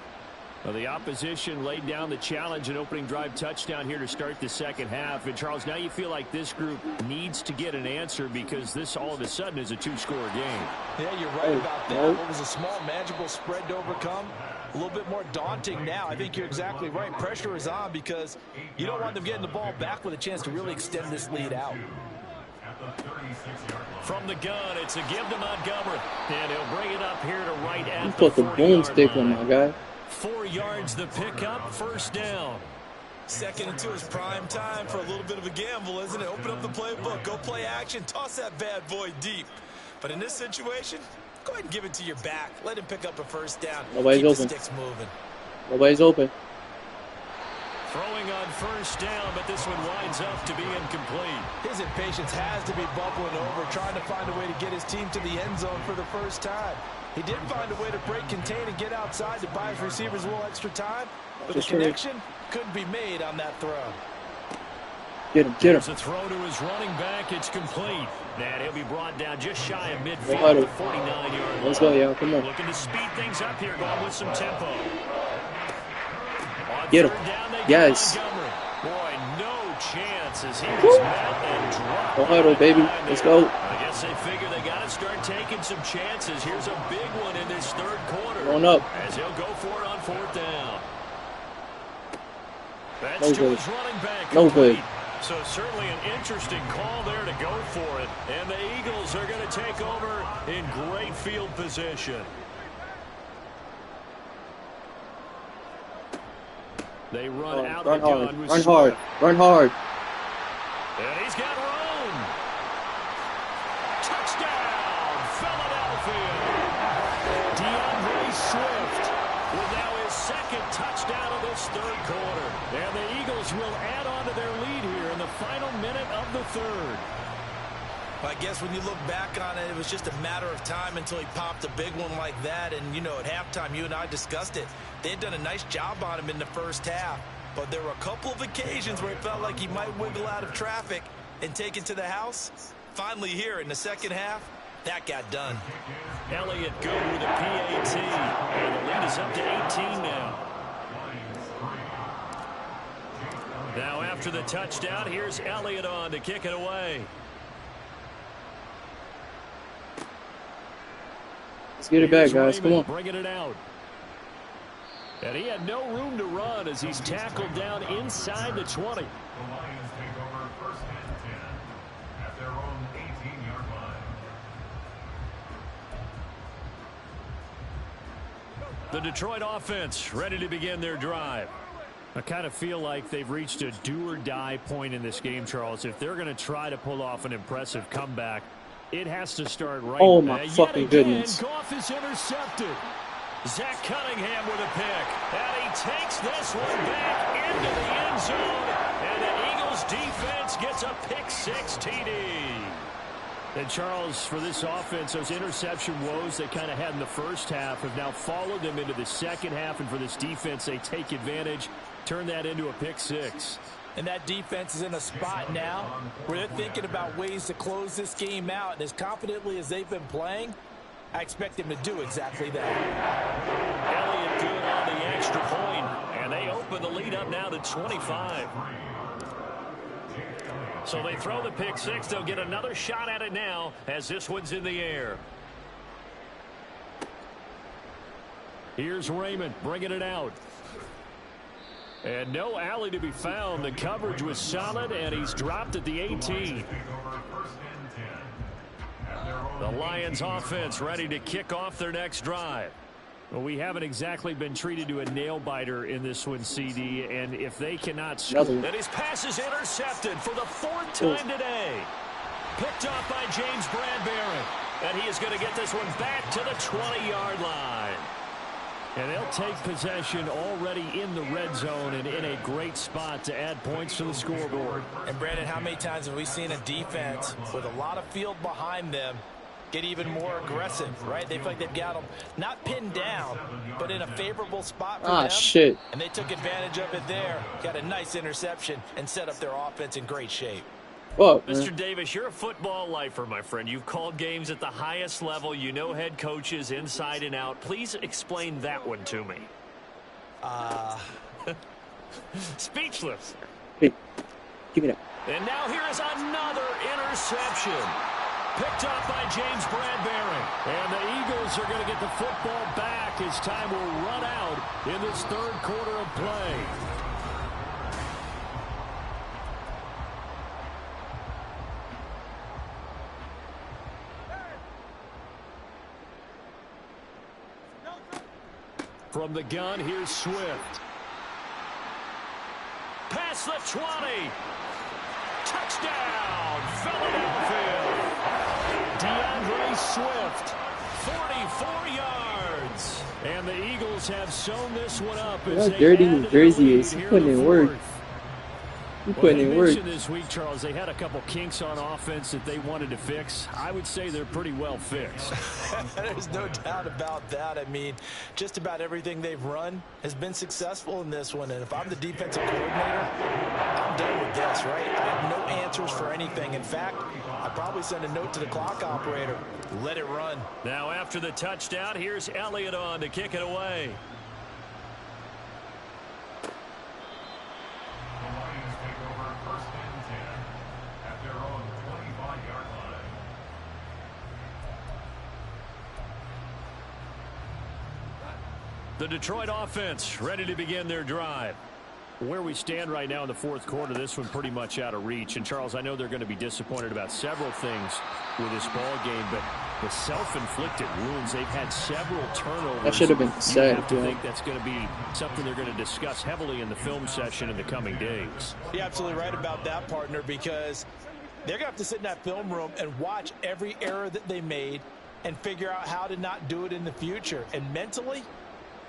Well, the opposition laid down the challenge, an opening drive touchdown here to start the second half. And, Charles, now you feel like this group needs to get an answer because this all of a sudden is a 2-score game. Yeah, you're right about that. What was a small, manageable spread to overcome? A little bit more daunting now. I think you're exactly right. Pressure is on because you don't want them getting the ball back with a chance to really extend this lead out. From the gun, it's a give to Montgomery. And he'll bring it up here to right at You the put the 40-yard boomstick line. on my guy. 4 yards the pickup, first down. 2nd and 2 is prime time for a little bit of a gamble, isn't it? Open up the playbook, go play action, toss that bad boy deep. But in this situation, go ahead and give it to your back. Let him pick up a first down. Nobody's Keep open. the sticks moving. Nobody's open. Throwing on first down, but this one winds up to be incomplete. His impatience has to be bubbling over, trying to find a way to get his team to the end zone for the first time. He did find a way to break contain and get outside to buy his receivers a little extra time, but the connection couldn't be made on that throw. Get him, get him. There's a throw to his running back. It's complete. And he'll be brought down just shy of midfield at the 49-yard line. Let's go, y'all. Come on. Looking to speed things up here, going with some tempo. Get him. Yes. Boy, no chance defense as he was met and dropped. Don't huddle, baby. Let's go. I guess they figure they got to start taking some chances. Here's a big one in this third quarter. Going up. As he'll go for it on fourth down. That's No to good. his running back. No good. Complete. So certainly an interesting call there to go for it. And the Eagles are going to take over in great field position. They run out Run of the hard. gun with Run Swift. hard. Run hard. And he's got room. Touchdown, Philadelphia. DeAndre Swift with now his second touchdown of this third quarter. And the Eagles will add on to their lead here in the final minute of the third. I guess when you look back on it, it was just a matter of time until he popped a big one like that. And, you know, at halftime, you and I discussed it. They had done a nice job on him in the first half. But there were a couple of occasions where it felt like he might wiggle out of traffic and take it to the house. Finally here in the second half, that got done. Elliott good with a PAT. And the lead is up to 18 now. Now after the touchdown, here's Elliott on to kick it away. Let's get it back, guys. Come on. Bringing it out. And he had no room to run as he's tackled down inside the 20. The Lions take over first and 10 at their own 18-yard line. The Detroit offense ready to begin their drive. I kind of feel like they've reached a do-or-die point in this game, Charles. If they're going to try to pull off an impressive comeback, it has to start right. Oh, my fucking goodness. Goff is intercepted. Zach Cunningham with a pick. And he takes this one back into the end zone. And the Eagles defense gets a pick-six TD. And, Charles, for this offense, those interception woes they kind of had in the first half have now followed them into the second half. And for this defense, they take advantage, turn that into a pick-six. And that defense is in a spot now where they're thinking about ways to close this game out. And as confidently as they've been playing, I expect them to do exactly that. Elliott good on the extra point, and they open the lead up now to 25. So they throw the pick six. They'll get another shot at it now as this one's in the air. Here's Raymond bringing it out. And no alley to be found. The coverage was solid, and he's dropped at the 18. The Lions offense ready to kick off their next drive. Well, we haven't exactly been treated to a nail-biter in this one, CD, and if they cannot score... And his pass is intercepted for the fourth time today. Picked off by James Bradbury, and he is going to get this one back to the 20-yard line. And they'll take possession already in the red zone and in a great spot to add points to the scoreboard. And, Brandon, how many times have we seen a defense with a lot of field behind them get even more aggressive, right? They feel like they've got them not pinned down, but in a favorable spot for them. Shit. And they took advantage of it there. Got a nice interception and set up their offense in great shape. Well, Mr. Davis, you're a football lifer, my friend. You've called games at the highest level. You know head coaches inside and out. Please explain that one to me. Speechless. Hey, give me that. And now here is another interception. Picked up by James Bradbury. And the Eagles are going to get the football back as time will run out in this third quarter of play. From the gun, here's Swift. Past the 20. Touchdown, Philadelphia. DeAndre Swift, 44 yards. And the Eagles have sewn this one up. How dirty New Jersey is. He putting in work. He putting in work. This week, Charles, they had a couple kinks on offense that they wanted to fix. I would say they're pretty well fixed. There's no doubt about that. I mean, just about everything they've run has been successful in this one. And if I'm the defensive coordinator, I'm done with this, right? I have no answers for anything. In fact, I'd probably send a note to the clock operator. Let it run. Now after the touchdown, here's Elliott on to kick it away. The Detroit offense ready to begin their drive. Where we stand right now in the fourth quarter, this one pretty much out of reach. And, Charles, I know they're going to be disappointed about several things with this ball game, but the self-inflicted wounds, they've had several turnovers. That should have been said. You have to think that's going to be something they're going to discuss heavily in the film session in the coming days. You're absolutely right about that, partner, because they're going to have to sit in that film room and watch every error that they made and figure out how to not do it in the future. And mentally,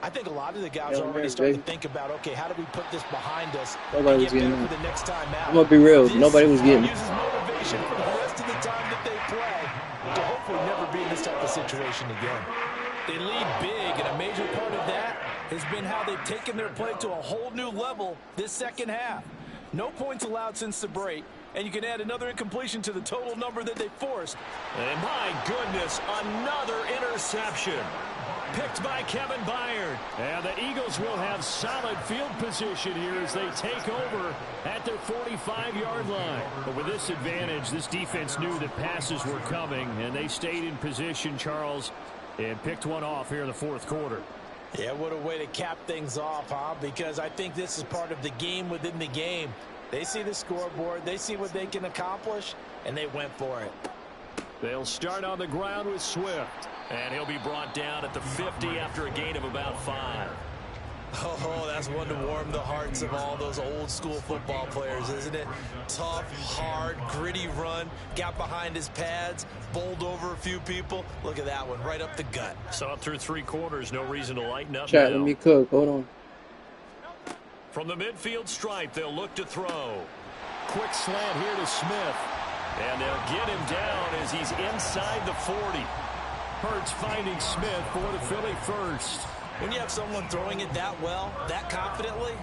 I think a lot of the guys are already starting to think about, okay, how do we put this behind us and get better for the next time out? I'm going to be real. Nobody was getting it. Uses motivation for the rest of the time that they play to hopefully never be in this type of situation again. They lead big, and a major part of that has been how they've taken their play to a whole new level this second half. No points allowed since the break, and you can add another incompletion to the total number that they forced. And my goodness, another interception. Picked by Kevin Byard. And the Eagles will have solid field position here as they take over at their 45-yard line. But with this advantage, this defense knew that passes were coming, and they stayed in position, Charles, and picked one off here in the fourth quarter. Yeah, what a way to cap things off, huh? Because I think this is part of the game within the game. They see the scoreboard, they see what they can accomplish, and they went for it. They'll start on the ground with Swift. And he'll be brought down at the 50 after a gain of about 5. Oh, that's one to warm the hearts of all those old school football players, isn't it? Tough, hard, gritty run, got behind his pads, bowled over a few people. Look at that one, right up the gut. Saw it through 3 quarters, no reason to lighten up. Chat, let me cook. Hold on. From the midfield stripe, they'll look to throw. Quick slant here to Smith. And they'll get him down as he's inside the 40. Hurts finding Smith for the Philly first. When you have someone throwing it that well, that confidently,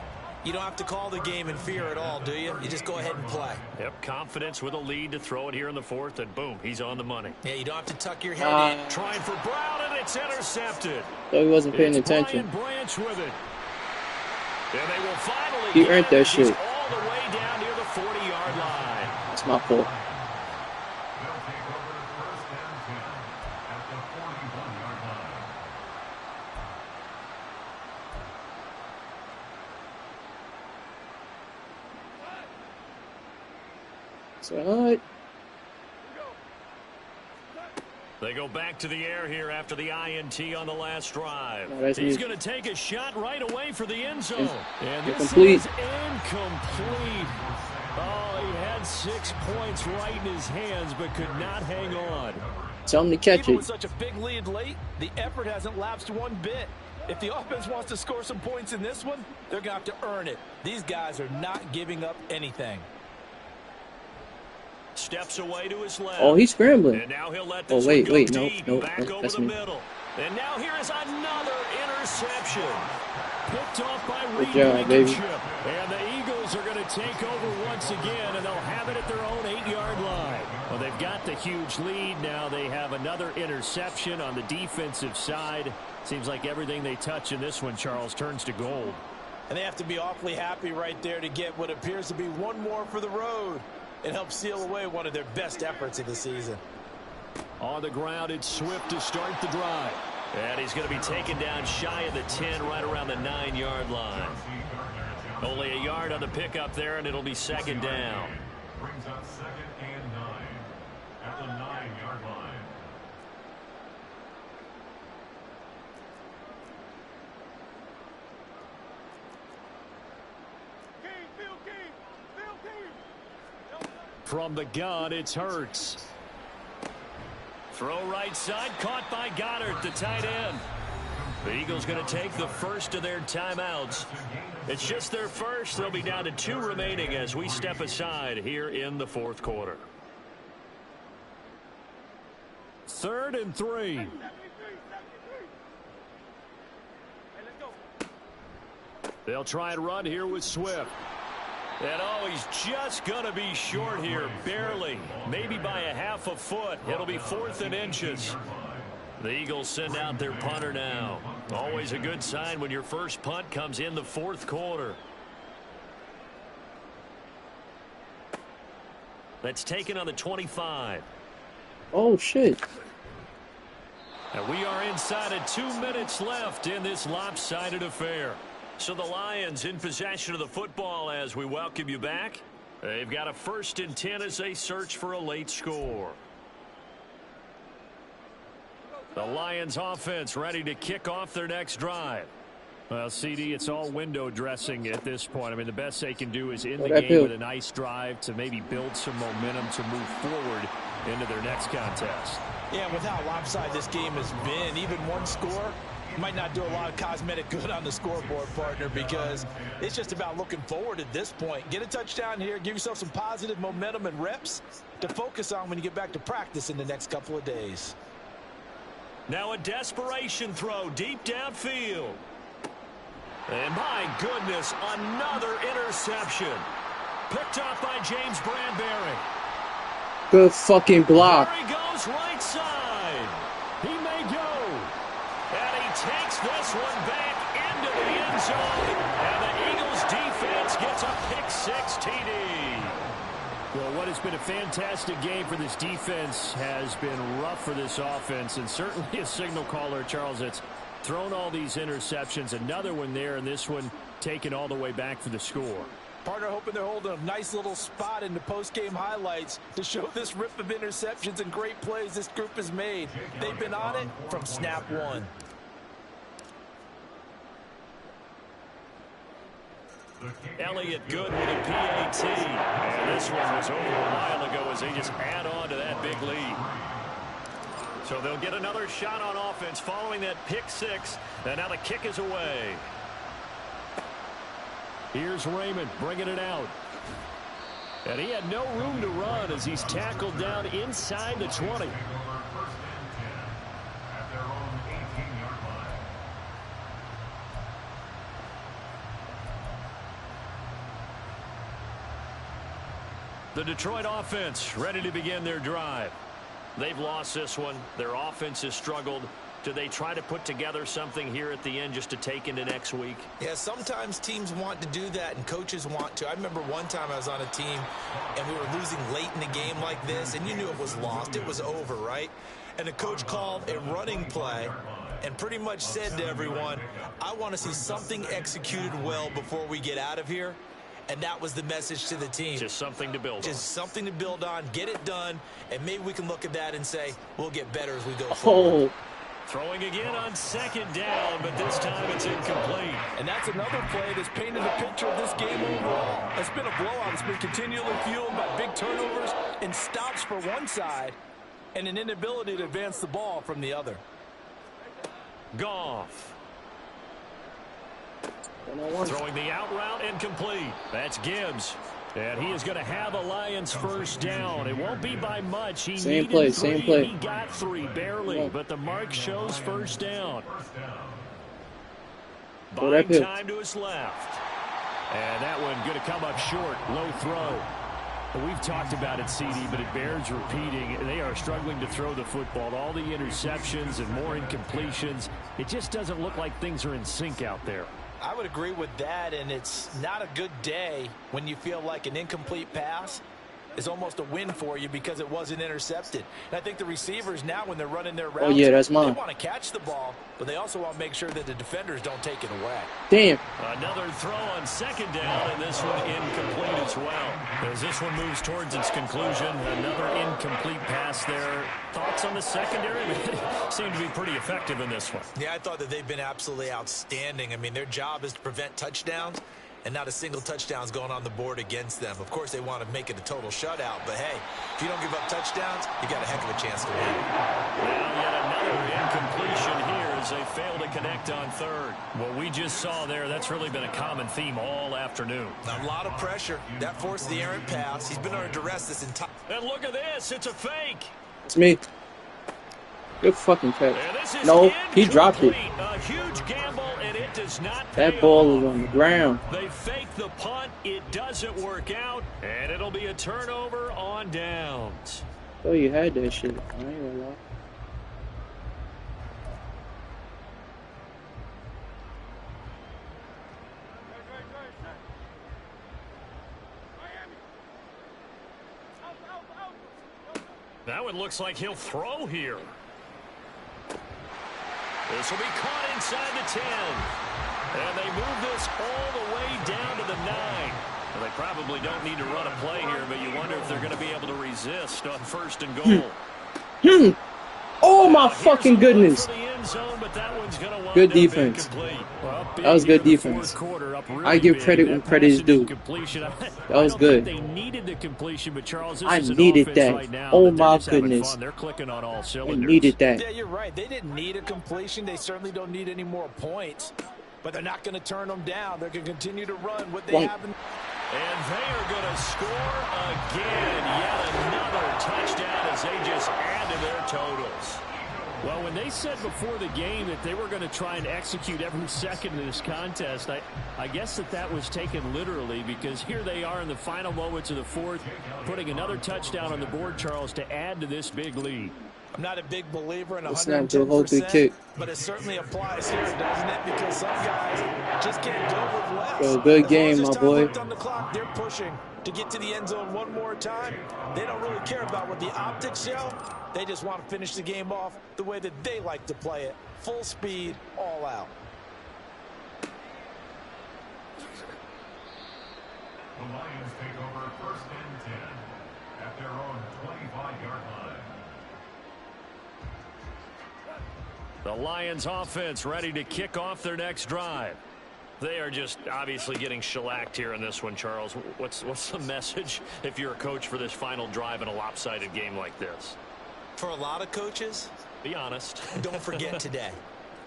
you don't have to call the game in fear at all, do you? You just go ahead and play. Yep, confidence with a lead to throw it here in the fourth, and boom, he's on the money. Yeah, you don't have to tuck your head in. Trying for Brown, and it's intercepted. So he wasn't paying attention. Brian Branch with it. And they will finally he earned that shit. All the way down near the 40-yard line. It's my fault. What? They go back to the air here after the INT on the last drive. No, he's going to take a shot right away for the end zone. And this incomplete. is incomplete. Oh, he had 6 points right in his hands, but could not hang on. Tell him to catch Even it. with such a big lead late, the effort hasn't lapsed one bit. If the offense wants to score some points in this one, they're going to have to earn it. These guys are not giving up anything. Steps away to his left. Oh, he's scrambling. And now he'll let this wait, one go no, deep, no, back over that's the me. middle. And now here is another interception. Picked off by Reed job, baby. Blankenship. And the Eagles are going to take over once again, and they'll have it at their own 8-yard line. Well, they've got the huge lead. Now they have another interception on the defensive side. Seems like everything they touch in this one, Charles, turns to gold. And they have to be awfully happy right there to get what appears to be one more for the road. It helps seal away one of their best efforts of the season. On the ground, it's Swift to start the drive. And he's going to be taken down shy of the 10, right around the 9-yard line. Only a yard on the pickup there, and it'll be second down. Brings up 2nd and 9 at the 9-yard line. From the gun, it's Hurts. Throw right side, caught by Goddard, the tight end. The Eagles going to take the first of their timeouts. It's just their first. They'll be down to 2 remaining as we step aside here in the fourth quarter. 3rd and 3. They'll try and run here with Swift. And oh, he's just going to be short here, barely, maybe by a half a foot. It'll be 4th and inches. The Eagles send out their punter now. Always a good sign when your first punt comes in the fourth quarter. That's taken on the 25. Oh, shit. And we are inside of 2 minutes left in this lopsided affair. So the Lions in possession of the football as we welcome you back. They've got a 1st and 10 as they search for a late score. The Lions offense ready to kick off their next drive. Well, CD, it's all window dressing at this point. I mean, the best they can do is end the game with a nice drive to maybe build some momentum to move forward into their next contest. Yeah, with how lopsided this game has been, even one score might not do a lot of cosmetic good on the scoreboard, partner, because it's just about looking forward at this point. Get a touchdown here, give yourself some positive momentum and reps to focus on when you get back to practice in the next couple of days. Now a desperation throw deep downfield. And my goodness, another interception. Picked off by James Bradbury. Good fucking block. There he goes right side. He may go. And he takes this one back into the end zone. And the Eagles defense gets a pick-6 TD. Well, what has been a fantastic game for this defense has been rough for this offense. And certainly a signal caller, Charles, that's thrown all these interceptions. Another one there, and this one taken all the way back for the score. Partner hoping they're holding a nice little spot in the post-game highlights to show this rip of interceptions and great plays this group has made. They've been on it from snap one. Elliott good with a PAT. And this one was over a while ago as they just add on to that big lead. So they'll get another shot on offense following that pick-6. And now the kick is away. Here's Raymond bringing it out. And he had no room to run as he's tackled down inside the 20. The Detroit offense ready to begin their drive. They've lost this one. Their offense has struggled. Do they try to put together something here at the end just to take into next week? Yeah, sometimes teams want to do that and coaches want to. I remember one time I was on a team and we were losing late in the game like this, and you knew it was lost. It was over, right? And the coach called a running play and pretty much said to everyone, I want to see something executed well before we get out of here. And that was the message to the team. Just something to build on. Just something to build on, get it done, and maybe we can look at that and say, we'll get better as we go forward. Throwing again on 2nd down, but this time it's incomplete. And that's another play that's painted the picture of this game overall. It's been a blowout. It's been continually fueled by big turnovers and stops for one side and an inability to advance the ball from the other. Goff. Throwing the out route incomplete. That's Gibbs. And he is going to have a Lions 1st down. It won't be by much. He same play, 3. Same play. He got 3, barely. But the mark shows 1st down. Buying time to his left. And that one going to come up short. Low throw. We've talked about it, CD, but it bears repeating. They are struggling to throw the football. All the interceptions and more incompletions. It just doesn't look like things are in sync out there. I would agree with that, and it's not a good day when you feel like an incomplete pass is almost a win for you because it wasn't intercepted. And I think the receivers now, when they're running their routes, that's mine. They want to catch the ball, but they also want to make sure that the defenders don't take it away. Damn. Another throw on 2nd down, and this one incomplete as well. As this one moves towards its conclusion, another incomplete pass there. Thoughts on the secondary? They seem to be pretty effective in this one. Yeah, I thought that they've been absolutely outstanding. I mean, their job is to prevent touchdowns, and not a single touchdown's going on the board against them. Of course, they want to make it a total shutout, but hey, if you don't give up touchdowns, you got a heck of a chance to win. Now yet another incompletion here as they fail to connect on 3rd. What we just saw there, that's really been a common theme all afternoon. A lot of pressure. That forced the errant pass. He's been under duress this entire... And look at this. It's a fake. It's me. Good fucking catch. No, he dropped it. A huge gamble, and it does not pay That ball off. is on the ground. They fake the punt. It doesn't work out, and it'll be a turnover on downs. Oh, you had that shit. I ain't gonna lie. That one looks like he'll throw here. This will be caught inside the 10. And they move this all the way down to the 9. Well, they probably don't need to run a play here, but you wonder if they're going to be able to resist on 1st and goal. Oh, my fucking goodness. Good defense. That was good defense. I give credit when credit is due. That was good. They needed the completion, but Charles, I needed that. Oh, my goodness. They're clicking on all I cylinders. needed that. Yeah, you're right. They didn't need a completion. They certainly don't need any more points. But they're not going to turn them down. They're going to continue to run what they have. And they are going to score again. Yet another touchdown as they just add to their totals. Well, when they said before the game that they were going to try and execute every second of this contest, I guess that was taken literally, because here they are in the final moments of the 4th, putting another touchdown on the board, Charles, to add to this big lead. I'm not a big believer in 110%, but it certainly applies here, doesn't it? Because some guys just can't go with less. So good game, my boy. On the clock, they're pushing to get to the end zone one more time. They don't really care about what the optics show. They just want to finish the game off the way that they like to play it. Full speed, all out. The Lions take over 1st and 10 at their own 25-yard line. The Lions offense ready to kick off their next drive. They are just obviously getting shellacked here in this one, Charles. What's the message if you're a coach for this final drive in a lopsided game like this? For a lot of coaches, be honest. Don't forget today.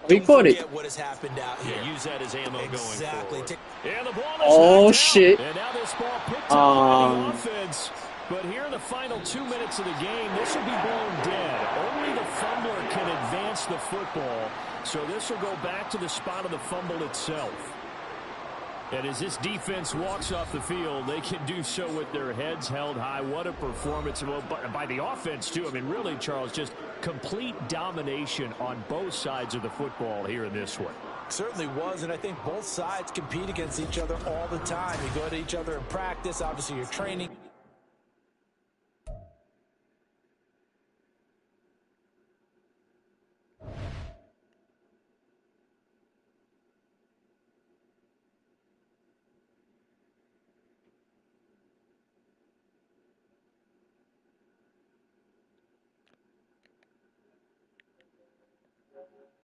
Don't forget what has happened out here. Yeah, use that as ammo going forward. And the ball oh, shit. And now this ball picked up by the offense. But here in the final 2 minutes of the game, this will be blown dead. Only the fumbler can advance the football. So this will go back to the spot of the fumble itself. And as this defense walks off the field, they can do so with their heads held high. What a performance by the offense, too. I mean, really, Charles, just complete domination on both sides of the football here in this one. Certainly was, and I think both sides compete against each other all the time. You go to each other in practice. Obviously, you're training.